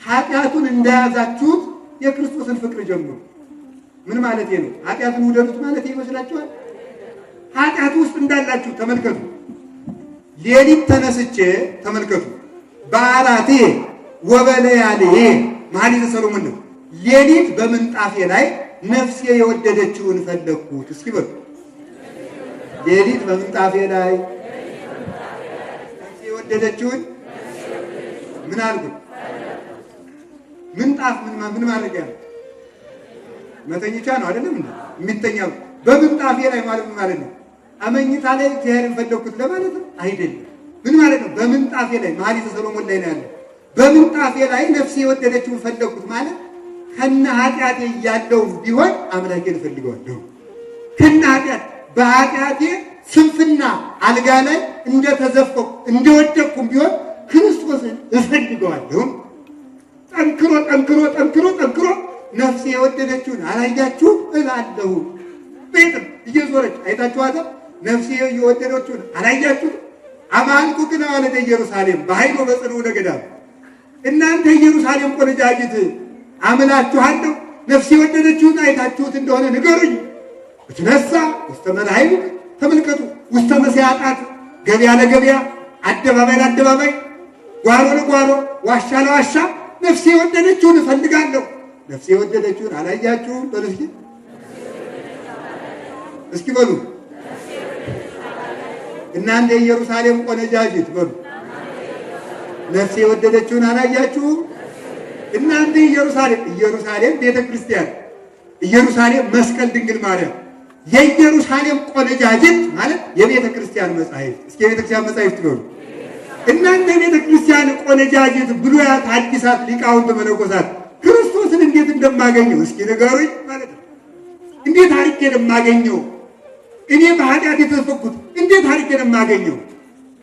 ኃጢአቱን እንደያዛችሁት የክርስቶስን ፍቅር ጀምሩ። ምን ማለት ነው? ኃጢአቱን ውደዱት ማለት ይመስላችኋል? ኃጢአቱ ውስጥ እንዳላችሁ ተመልከቱ። ሌሊት ተነስቼ ተመልከቱ። በዓላቴ ወበለያልዬ መኃልየ ሰሎሞን ነው። ሌሊት በምንጣፌ ላይ ነፍሴ የወደደችውን ፈለግኩት። እስኪ በሉ ሌሊት በምንጣፌ ላይ ነፍሴ የወደደችውን ምን አልኩት? ምንጣፍ ምን ማድረጊያ ነው? መተኛቻ ነው አይደለም እንዴ? የሚተኛው በምንጣፌ ላይ ማለት ምን ማለት ነው? አመኝታ ላይ እግዚአብሔርን ፈለግኩት ለማለት ነው አይደለም። ምን ማለት ነው? በምንጣፌ ላይ መኃልየ ሰሎሞን ላይ ነው ያለው። በምንጣፌ ላይ ነፍሴ የወደደችውን ፈለግኩት ማለት ከነ ኃጢአቴ እያለሁ ቢሆን አምላኬን እፈልገዋለሁ። ከነ ኃጢአት በኃጢአቴ ስንፍና አልጋ ላይ እንደተዘፈቁ እንደወደቅኩም ቢሆን ክርስቶስን እፈልገዋለሁ። ጠንክሮ ነፍሴ የወደደችውን አላያችሁ እላለሁ። ቤትም እየዞረች አይታችኋታል። ነፍሴ የወደደችውን አላያችሁ አማልኩ ግን አዋለደ ኢየሩሳሌም በኃይሎ በጽንዑ ለገዳም። እናንተ ኢየሩሳሌም ቆነጃጅት አምላችኋለሁ። ነፍሴ የወደደችውን አይታችሁት እንደሆነ ንገሩኝ። እትነሳ ውስተ መላእክት ተመልከቱ፣ ውስተ መሥዋዕታት፣ ገበያ ለገበያ፣ አደባባይ ለአደባባይ፣ ጓሮ ለጓሮ፣ ዋሻ ለዋሻ ነፍሴ የወደደችውን እፈልጋለሁ። ነፍሴ የወደደችውን አላያችሁም? በሉ እስኪ በሉ እናንተ የኢየሩሳሌም ቆነጃጅት በሉ ነፍሴ የወደደችውን አላያችሁም? እናንተ ኢየሩሳሌም ቤተ ክርስቲያን፣ ኢየሩሳሌም መስቀል ድንግል ማርያም፣ የኢየሩሳሌም ቆነጃጅት ማለት የቤተ ክርስቲያን መጻሕፍት። እስኪ የቤተ ክርስቲያን መጻሕፍት በሉ እናንተ የቤተ ክርስቲያን ቆነጃጅት፣ ብሉያት፣ ሐዲሳት፣ ሊቃውንት፣ መነኮሳት ክርስቶስን እንዴት እንደማገኘው እስኪ ንገሩኝ ማለት ነው። እንዴት አድርጌ እንደማገኘው እኔ በኃጢአት የተፈኩት እንዴት አድርጌ እንደማገኘው።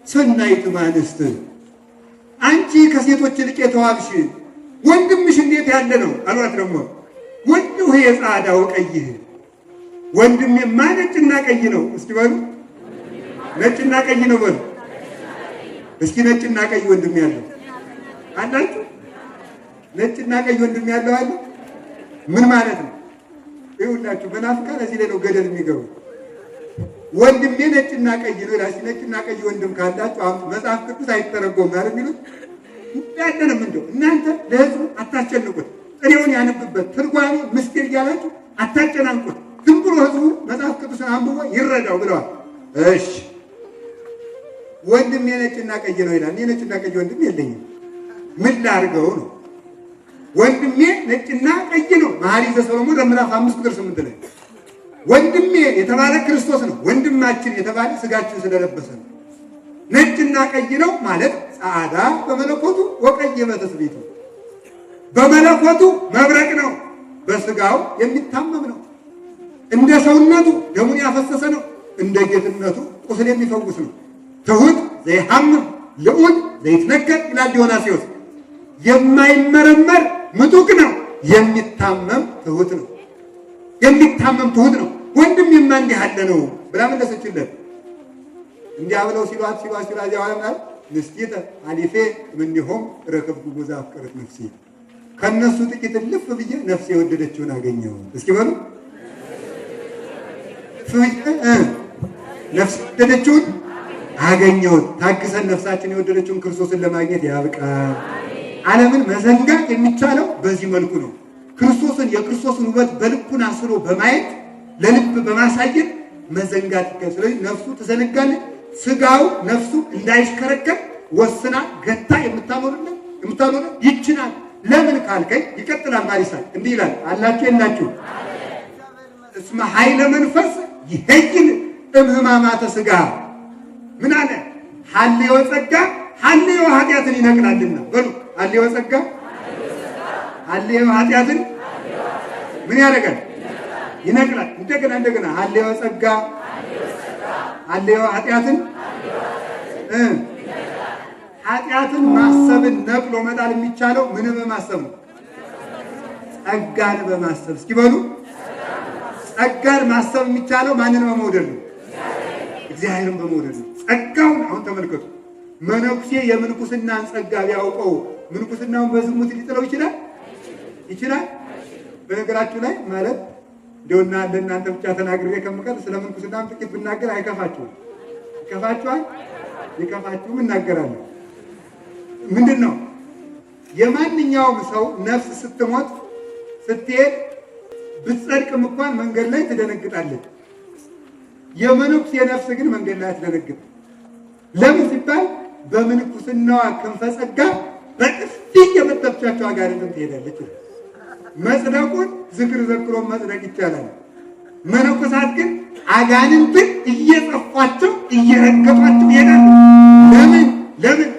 ሰናይት እምአንስት አንቺ ከሴቶች ይልቅ የተዋብሽ ወንድምሽ እንዴት ያለ ነው አሏት። ደግሞ ወንድሁ የጻዳው ቀይህ ወንድሜማ ነጭና ቀይ ነው። እስኪ በሉ ነጭና ቀይ ነው በሉ እስኪ ነጭና ቀይ ወንድም ያለው አላችሁ? ነጭና ቀይ ወንድም ያለው አለ? ምን ማለት ነው? ይኸውላችሁ በናፍቃን እዚህ ላይ ነው ገደል የሚገቡ። ወንድሜ ነጭና ቀይ ነው ይላል። ነጭና ቀይ ወንድም ካላችሁ አሁን መጽሐፍ ቅዱስ አይተረጎም ማለት የሚሉት ያለንም እንደው እናንተ ለህዝቡ አታስጨንቁት። ጥሬውን ያነብበት ትርጓሜ ምስጢር እያላችሁ አታጨናንቁት። ዝም ብሎ ህዝቡ ነው ብለዋል። እሺ ወንድሜ ነጭና ቀይ ነው ይላል። እኔ ነጭና ቀይ ወንድም የለኝም፣ ምን ላድርገው ነው? ወንድሜ ነጭና ቀይ ነው። መኃልየ ሰሎሞን ምዕራፍ 5 ቁጥር 8 ላይ ወንድሜ የተባለ ክርስቶስ ነው። ወንድማችን የተባለ ስጋችን ስለለበሰ ነው። ነጭና ቀይ ነው ማለት ጻዕዳ በመለኮቱ ወቀይ በትስብእቱ፣ በመለኮቱ መብረቅ ነው፣ በስጋው የሚታመም ነው። እንደ ሰውነቱ ደሙን ያፈሰሰ ነው፣ እንደ ጌትነቱ ቁስል የሚፈውስ ነው። ትሑት ዘይሐምም ልዑል ዘይትነገር ይላል ዲዮናስዮስ። የማይመረመር ምጡቅ ነው፣ የሚታመም ትሑት ነው። የሚታመም ትሑት ነው። ወንድሜማ እንዲህ አለ ነው ብላ መለሰችለት። እንዲያ ብለው ሲሏት እዚያ በኋላ ምናል ንስቲተ አሊፌ እምኔሆሙ ረከብኩ ጉዛ አፍቀረት ነፍሴ። ከእነሱ ጥቂት እልፍ ብዬ ነፍሴ የወደደችውን አገኘሁ። እስኪ በሉ ነፍሴ የወደደችውን አገኘሁት። ታግሰን ነፍሳችን የወደደችውን ክርስቶስን ለማግኘት ያብቃል። ዓለምን መዘንጋት የሚቻለው በዚህ መልኩ ነው። ክርስቶስን የክርስቶስን ውበት በልቡን አስሮ በማየት ለልብ በማሳየት መዘንጋት ይገባል። ስለዚህ ነፍሱ ትዘነጋለች። ስጋው ነፍሱ እንዳይሽከረከር ወስና ገታ የምታኖርለት ይችላል። ለምን ካልከኝ ይቀጥላል። ማሪሳል እንዲህ ይላል አላችሁ የላችሁ እስመ ኃይለ መንፈስ ይሄይል እምህማማተ ስጋ። ምን አለ? ሐልዮ ጸጋ ሐልዮ ኃጢአትን ይነቅላልና። በሉ ሐልዮ ጸጋ ሐልዮ ኃጢአትን ምን ያደርጋል? ይነቅላል። እንደገና ሐልዮ ጸጋ ሐልዮ ኃጢአትን ኃጢአትን ማሰብን ነቅሎ መጣል የሚቻለው ምን በማሰብ ነው? ጸጋን በማሰብ። እስኪ በሉ ጸጋን ማሰብ የሚቻለው ማንን በመውደድ ነው? እግዚአብሔርን በመውደድ ነው። ጸጋውን አሁን ተመልከቱ። መነኩሴ የምንኩስናን ጸጋ ቢያውቀው ምንኩስናውን በዝሙት ሊጥለው ይችላል? በነገራችሁ ላይ ማለት እንደውና ለእናንተ ብቻ ተናግሬ ከምቀር ስለ ምንኩስናም ጥቂት ብናገር አይከፋችሁም? ይከፋችኋል? ይከፋችሁም እናገራለሁ። ምንድን ነው የማንኛውም ሰው ነፍስ ስትሞት ስትሄድ ብትጸድቅም እንኳን መንገድ ላይ ትደነግጣለች። የመነኩሴ ነፍስ ግን መንገድ ላይ አትደነግጥም። ለምን ሲባል በምንኩስናዋ ክንፈ ጸጋ በጥፊ የመተቻቸው አጋንንትን ትሄዳለች። መጽደቁን ዝክር ዘክሮ መጽደቅ ይቻላል። መነኮሳት ግን አጋንንትን እየጸፏቸው እየረገጧቸው ይሄዳሉ። ለምን?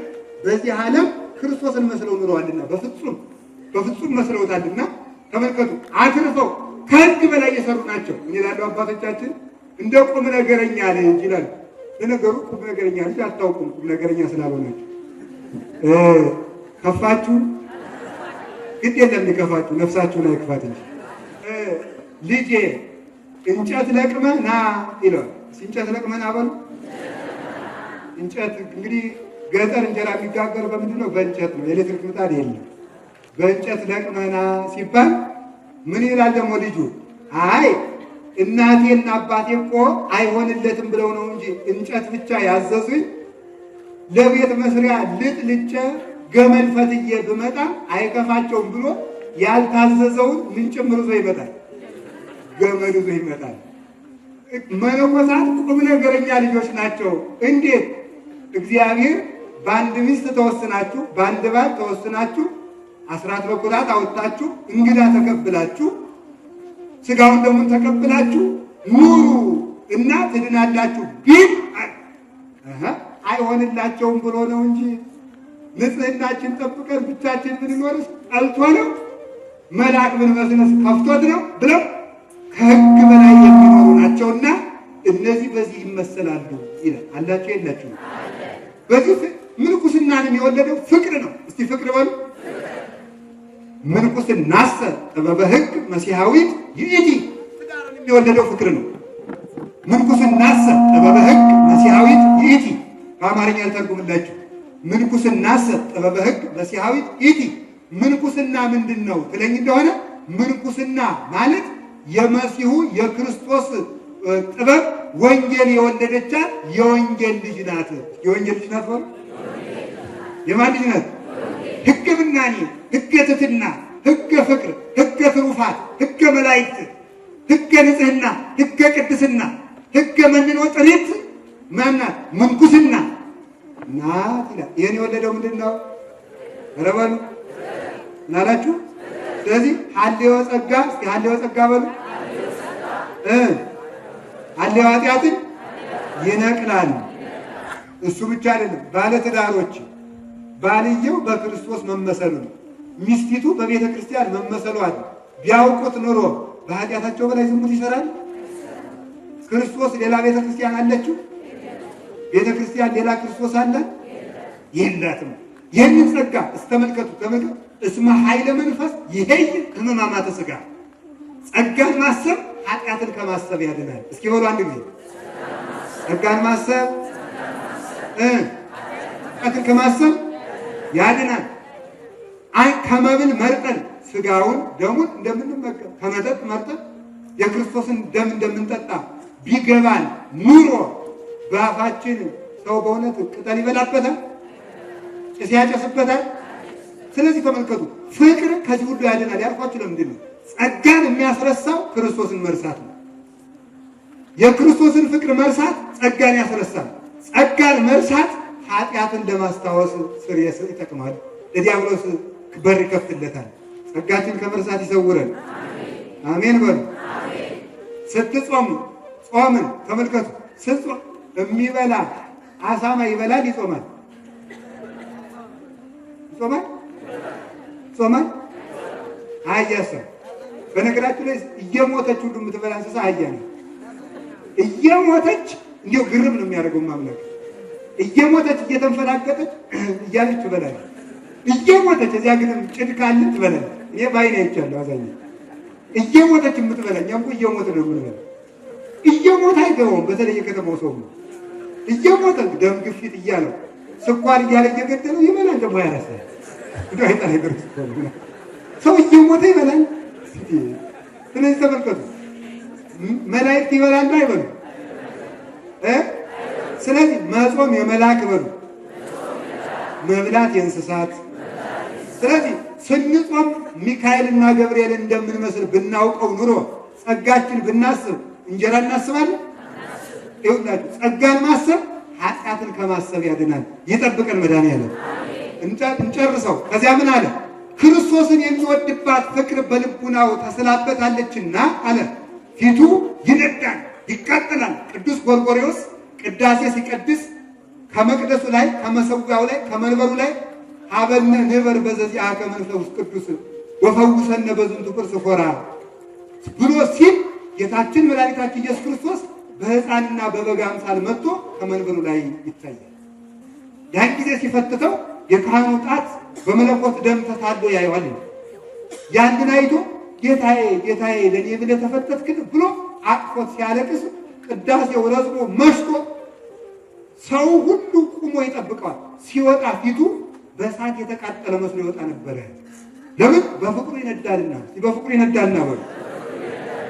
በዚህ ዓለም ክርስቶስን መስለው ኑረዋልና፣ በፍጹም መስለውታልና። ተመልከቱ፣ አትርፈው ከሕግ በላይ የሰሩ ናቸው። ይላሉ አባቶቻችን። እንደ ቁም ነገረኛ ልጅ ይላሉ። ለነገሩ ቁም ነገረኛ ልጅ አታውቁም፣ ቁም ነገረኛ ስላልሆናችሁ። ከፋችሁ ግድ የለም ሊከፋችሁ፣ ነፍሳችሁን አይክፋት እንጂ። ልጄ እንጨት ለቅመህ ና ይለዋል። እንጨት ለቅመህ ና በሉ። እንጨት እንግዲህ ገጠር እንጀራ የሚጋገር በምንድን ነው? በእንጨት ነው። ኤሌክትሪክ ምጣድ የለም። በእንጨት ለቅመህ ና ሲባል ምን ይላል ደግሞ ልጁ? አይ እናቴና አባቴ እኮ አይሆንለትም ብለው ነው እንጂ እንጨት ብቻ ያዘዙኝ፣ ለቤት መስሪያ ልጥ ልጨ ገመድ ፈትዬ ብመጣ አይከፋቸውም ብሎ ያልታዘዘውን ምን ጭምር ይዞ ይመጣል? ገመድ ይዞ ይመጣል። መነኮሳት ቁም ነገረኛ ልጆች ናቸው። እንዴት? እግዚአብሔር በአንድ ሚስት ተወስናችሁ፣ በአንድ ባል ተወስናችሁ፣ አስራት በኩራት አወጣችሁ፣ እንግዳ ተቀብላችሁ፣ ስጋውን ደግሞ ተቀብላችሁ ኑሩ እና ትድናላችሁ ቢል አይሆንላቸውም ብሎ ነው እንጂ ንጽህናችን ጠብቀን ብቻችን ብንኖርስ ጠልቶ ነው? መልአክ ብንመስልስ ከፍቶት ነው ብለው ከሕግ በላይ የሚኖሩ ናቸውና እነዚህ በዚህ ይመሰላሉ ይላል። አላችሁ የላችሁ? በዚህ ምንኩስናንም የወለደው ፍቅር ነው። እስቲ ፍቅር በሉ። ምንኩስናሰ ጥበበ ሕግ መሲሐዊት ይእቲ። ትዳርን የወለደው ፍቅር ነው። ምንኩስናሰ ጥበበ ሕግ መሲሐዊት ይእቲ። በአማርኛ ልተርጉምላችሁ። ምንኩስናሰ ጥበበ ሕግ መሲሐዊት ይእቲ። ምንኩስና ምንድን ነው ትለኝ እንደሆነ ምንኩስና ማለት የመሲሁ የክርስቶስ ጥበብ ወንጌል የወለደቻት የወንጌል ልጅ ናት። የወንጌል ልጅ ናት ማለት የማን ልጅ ናት? ሕገ ምናኔ፣ ሕገ ትሕትና፣ ሕገ ፍቅር፣ ሕገ ትሩፋት፣ ሕገ መላእክት፣ ሕገ ንጽሕና፣ ሕገ ቅድስና፣ ሕገ መንኖ ጥሪት ማናት? ምንኩስና ናት ይላል። ይህን የወለደው ምንድን ነው? ኧረ በሉ ናላችሁ። ስለዚህ ሀሌወ ጸጋ፣ እስኪ ሀሌወ ጸጋ በሉ። ሀሌወ ኃጢአትን ይነቅላል። እሱ ብቻ አይደለም፣ ባለትዳሮች ባልየው በክርስቶስ መመሰሉ ነው። ሚስቲቱ በቤተ ክርስቲያን መመሰሏል ቢያውቁት ኑሮ በኃጢአታቸው በላይ ዝሙት ይሰራል? ክርስቶስ ሌላ ቤተ ክርስቲያን አለችው? ቤተ ክርስቲያን ሌላ ክርስቶስ አለ? የላትም። ይህንን ጸጋ እስተመልከቱ ተመልከቱ። እስመ ኃይለ መንፈስ ይሄይ ህመማማተ ሥጋ። ጸጋን ማሰብ ኃጢአትን ከማሰብ ያድናል። እስኪ በሉ አንድ ጊዜ ጸጋን ማሰብ ኃጢአትን ከማሰብ ያድናል። ከመብል መርጠን ሥጋውን ደሙን እንደምንመገብ ከመጠጥ መርጠን የክርስቶስን ደም እንደምንጠጣ ቢገባን ኑሮ በአፋችን ሰው በእውነት ቅጠል ይበላበታል? ጭስ ያጨስበታል? ስለዚህ ተመልከቱ፣ ፍቅር ከዚህ ሁሉ ያድናል ያልኳችሁ ለምንድን ነው? ጸጋን የሚያስረሳው ክርስቶስን መርሳት ነው። የክርስቶስን ፍቅር መርሳት ጸጋን ያስረሳል። ጸጋን መርሳት ኃጢአትን ለማስታወስ ስርየት ይጠቅማል። ለዲያብሎስ በር ይከፍትለታል። ጸጋችን ከመርሳት ይሰውረን። አሜን በሉ። ስትጾሙ ጾምን ተመልከቱ። ስትጾም የሚበላ አሳማ ይበላል? ይጾማል? ይጾማል? ይጾማል? አህያሳ በነገራችሁ ላይ እየሞተች ሁሉ የምትበላ እንስሳ አህያ ነው። እየሞተች እንዲያው ግርም ነው የሚያደርገው ማምላክ። እየሞተች እየተንፈላገጠች እያለች ትበላለች። እየሞተች እዚያ ግን ጭድ ካለ ትበላለች። እኔ ባይኔ አይቻለሁ። አዛኝ እየሞተች የምትበላ እኛ እኮ እየሞት ነው የምንበላ። እየሞት አይገባውም። በተለይ የከተማው ሰው ነው እየሞተ ደም ግፊት እያለው ስኳር እያለ እየገደለው ይበላል። ደግሞ ያረሳል እንዴ አይጣል ይደርስ ሰው እየሞተ ይበላል። ስለዚህ ተመልከቱ፣ መላእክት ይበላሉ አይበሉ? ስለዚህ መጾም የመላእክት በሉ፣ መብላት የእንስሳት። ስለዚህ ስንጾም ሚካኤልና ገብርኤልን እንደምንመስል ብናውቀው ኑሮ ጸጋችን ብናስብ እንጀራ እናስባለን? ይኸውላችሁ ጸጋን ማሰብ ኃጢአትን ከማሰብ ያድናል። ይጠብቀን መድኃኒዓለም። እንጨርሰው። ከዚያ ምን አለ? ክርስቶስን የሚወድባት ፍቅር በልቡናው ተስላበታለችና አለ ፊቱ ይነዳል ይቃጠላል። ቅዱስ ጎርጎርዮስ ቅዳሴ ሲቀድስ ከመቅደሱ ላይ ከመሰዊያው ላይ ከመንበሩ ላይ ሀበነ ንበር በዘዚአከ መንፈስ ቅዱስ ወፈውሰነ በዝንቱ ቅርስ ፎራ ብሎ ሲል ጌታችን መድኃኒታችን ኢየሱስ ክርስቶስ በሕፃንና በበግ አምሳል መጥቶ ከመንበሩ ላይ ይታያል። ያን ጊዜ ሲፈትተው የካህኑ ጣት በመለኮት ደም ተታሎ ያየዋል። ያንን አይቶ ጌታዬ ጌታዬ ለእኔ ብለህ ተፈተትክን ብሎ አቅፎት ሲያለቅስ ቅዳሴው ረዝሞ መሽቶ ሰው ሁሉ ቁሞ ይጠብቀዋል። ሲወጣ ፊቱ በእሳት የተቃጠለ መስሎ ይወጣ ነበረ። ለምን? በፍቅሩ ይነዳልና። በፍቅሩ ይነዳልና በሉ።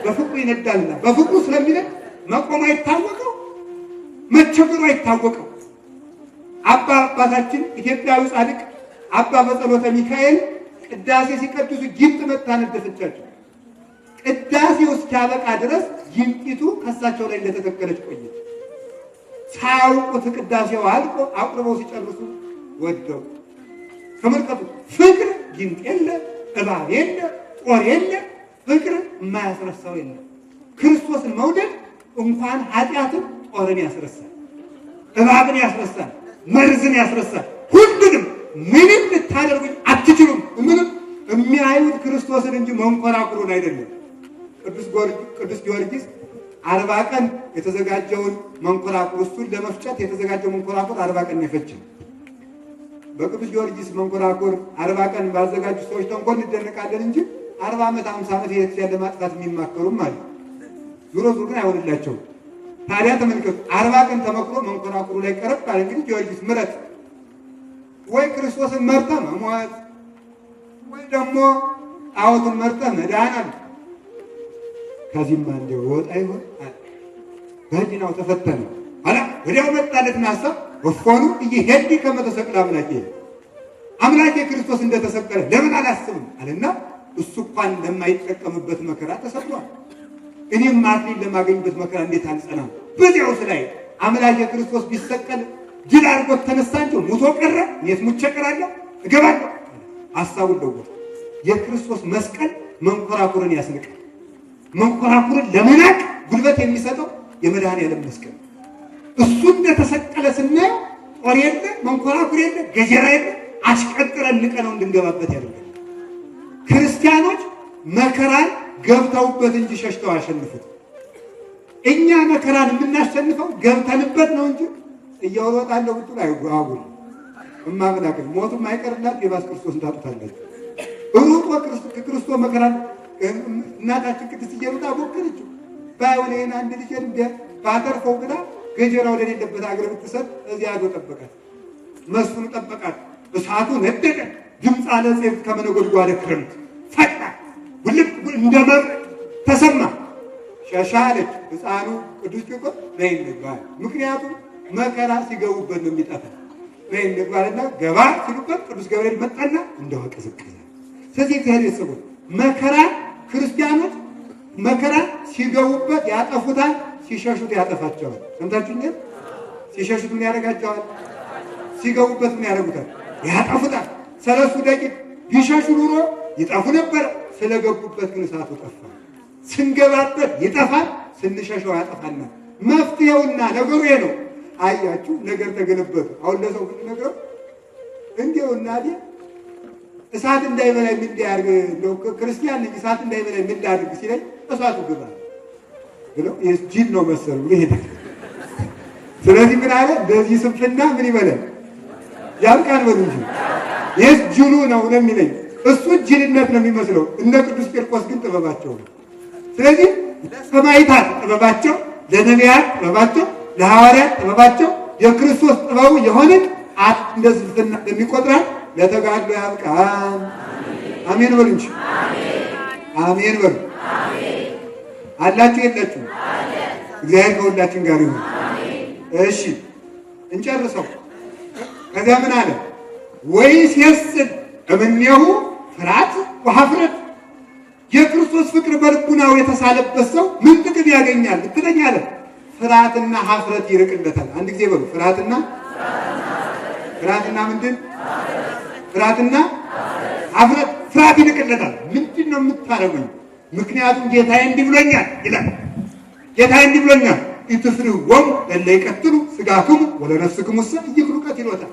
በፍቅሩ ይነዳልና። በፍቅሩ ስለሚነድ መቆም አይታወቀው፣ መቸገሩ አይታወቀው። አባታችን ኢትዮጵያዊ ጻድቅ አባ በጸሎተ ሚካኤል ቅዳሴ ሲቀድሱ ጊንጥ መታ ነደፈቻቸው። ቅዳሴው እስኪያበቃ ድረስ ጊንጢቱ ከሳቸው ላይ እንደተተከለች ቆየች። ሳያውቁት ቅዳሴው አልቆ አቁርበው ሲጨርሱ ወደው። ተመልከቱ፣ ፍቅር ጊንጥ የለ፣ እባብ የለ፣ ጦር የለ፣ ፍቅር የማያስረሳው የለ። ክርስቶስን መውደድ እንኳን ኃጢአትን ጦርን ያስረሳል፣ እባብን ያስረሳል፣ መርዝን ያስረሳል። ሁሉንም ምንም ልታደርጉኝ አትችሉም። ምንም የሚያዩት ክርስቶስን እንጂ መንኮራኩሩን አይደለም። ቅዱስ ጊዮርጊስ 40 ቀን የተዘጋጀውን መንኮራኩር እሱን ለመፍጨት የተዘጋጀው መንኮራኩር 40 ቀን የፈጀው። በቅዱስ ጊዮርጊስ መንኮራኩር 40 ቀን ባዘጋጁ ሰዎች ተንኮል እንደነቃለን እንጂ 40 ዓመት 50 ዓመት የቤተክርስቲያን ለማጥፋት የሚማከሩም አሉ። ዙሮ ግን አይሆንላቸውም። ታዲያ ተመልከቱ፣ 40 ቀን ተመክሮ መንኮራኩሩ ላይ ቀረብ ካለ እንግዲህ ጊዮርጊስ ምረት ወይ ክርስቶስን መርጠህ መሞት ወይ ደግሞ ጣዖትን መርጠህ መዳን አለ። ከዚህም አንዴ ወጣ ይሆን በህሊናው ተፈተነ አላ ወዲያው መጣለት ሐሳብ ወፎኑ እየሄድ ከመተሰቅለ አምላኬ ክርስቶስ እንደተሰቀለ ለምን አላስብም አለና እሱ እንኳን ለማይጠቀምበት መከራ ተሰቅሏል። እኔም አክሊል ለማገኝበት መከራ እንዴት አልጸናም? በዚያውስ ላይ አምላክ ክርስቶስ ቢሰቀል ድል አድርጎት ተነሳ እንጂ ሙቶ ቀረ። እኔስ ሙቼ እቀራለሁ እገባለሁ። ሐሳቡን ለወጠ። የክርስቶስ መስቀል መንኮራኩርን ያስንቃል። መንኮራኩርን ለመናቅ ጉልበት የሚሰጠው የመድኃኔዓለም መስቀል እሱ እንደተሰቀለ ስናየው ጦር የለ መንኮራኩር የለ ገጀራ የለ አሽቀጥረን ንቀነው እንድንገባበት ያደርጋል። ክርስቲያኖች መከራን ገብተውበት እንጂ ሸሽተው አያሸንፉት። እኛ መከራን የምናሸንፈው ገብተንበት ነው እንጂ እያወጣለሁ ብትል አይጓጉል እማምላክ ሞቱም አይቀርላት የባስ ክርስቶስ እንዳጡታለች ሩጦ ክርስቶስ መከራን እናታችን ቅድስት እየሩጣ ሞከረችው። ባይሆን አንድ ልጅ እንደ ባተርፈው ብላ ገጀራ ወደሌለበት አገር ብትሰጥ እዚያ አዶ ጠበቃት። መስፍኑ ጠበቃት። እሳቱ ነደደ። ድምፅ አለ ጼፍ ከመነጎድጓደ ክረምት ፈጣ ውልቅ እንደ መብረቅ ተሰማ። ሸሻለች። ሕፃኑ ቅዱስ ቂርቆስ ነይ እንግባ። ምክንያቱም መከራ ሲገቡበት ነው የሚጠፋ። ነይ እንግባና ገባ ሲሉበት ቅዱስ ገብርኤል መጣና እንደው ቀዘቀዘ። ስለዚህ እግዚአብሔር ሰው መከራ ክርስቲያኖች መከራ ሲገቡበት ያጠፉታል፣ ሲሸሹት ያጠፋቸዋል። ሰምታችሁኛል? ሲሸሹት ምን ያደርጋቸዋል? ሲገቡበት ምን ያደርጉታል? ያጠፉታል። 3 ደቂቅ ቢሸሹ ኑሮ ይጠፉ ነበር። ስለገቡበት ግን እሳቱ ጠፋ። ስንገባበት ይጠፋል፣ ስንሸሸው ያጠፋናል። መፍትሄውና ነገሩ ይሄ ነው። አያችሁ ነገር ተገለበጡ። አሁን ለሰው ብንነግረው እንዲያው እናቴ እሳት እንዳይበላ ምን ያርግ ነው ክርስቲያን ልጅ እሳት እንዳይበላ ምን ያርግ ሲለኝ እሳቱ ግባ ብሎ የጅል ነው መሰሉ ይሄድ። ስለዚህ ምን አለ በዚህ ስንፍና ምን ይበላል ያልቃል በሉ እንጂ የጅሉ ነው የሚለኝ እሱ ጅልነት ነው የሚመስለው። እነ ቅዱስ ቂርቆስ ግን ጥበባቸው ነው። ስለዚህ ለሰማዕታት ጥበባቸው፣ ለነቢያት ጥበባቸው፣ ለሐዋርያት ጥበባቸው የክርስቶስ ጥበቡ የሆነ እንደ ስንፍና የሚቆጥራል። ለተጋድሎ ያብቃን። አሜን በሉ እንጂ አሜን በሉ። አላችሁ የላችሁ? እግዚአብሔር ከሁላችን ጋር ይሁን። እሺ እንጨርሰው። ከዚያ ምን አለ? ወይስ የስል እምኔሁ ፍርሃት ወኀፍረት። የክርስቶስ ፍቅር በልቡናው የተሳለበት ሰው ምን ጥቅም ያገኛል ብትለኝ አለ ፍርሃትና ኀፍረት ይርቅለታል። አንድ ጊዜ በሉ ፍርሃትና ምንድን ፍርሃትና ኀፍረት። ፍርሃት ይርቅለታል። ምንድን ነው የምታደርጉኝ? ምክንያቱም ጌታዬ እንዲህ ብሎኛል ይላል። ጌታዬ እንዲህ ብሎኛል ኢትፍርዎሙ እለ ይቀትሉ ሥጋክሙ ወለነፍስክሙ ኢይክሉ ቀትሎታ።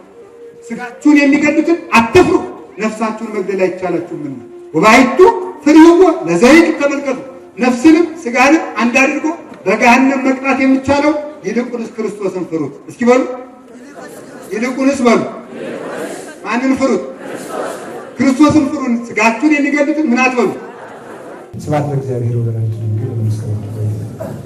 ሥጋችሁን የሚገድሉትን አትፍሩ፣ ነፍሳችሁን መግደል አይቻላችሁምና። ወባሕቱ ፍርህዎ ለዘይቅ። ተመልከቱ፣ ነፍስንም ሥጋንም አንድ አድርጎ በገሃነም መቅጣት የሚቻለው ይልቁንስ ክርስቶስን ፍሩት። እስኪ በሉ ይልቁንስ በሉ ማንን ፍሩት? ክርስቶስን ፍሩን። ሥጋችሁን የሚገድሉትን ምን አትበሉ። ስብሐት ለእግዚአብሔር ወለወላዲቱ ድንግል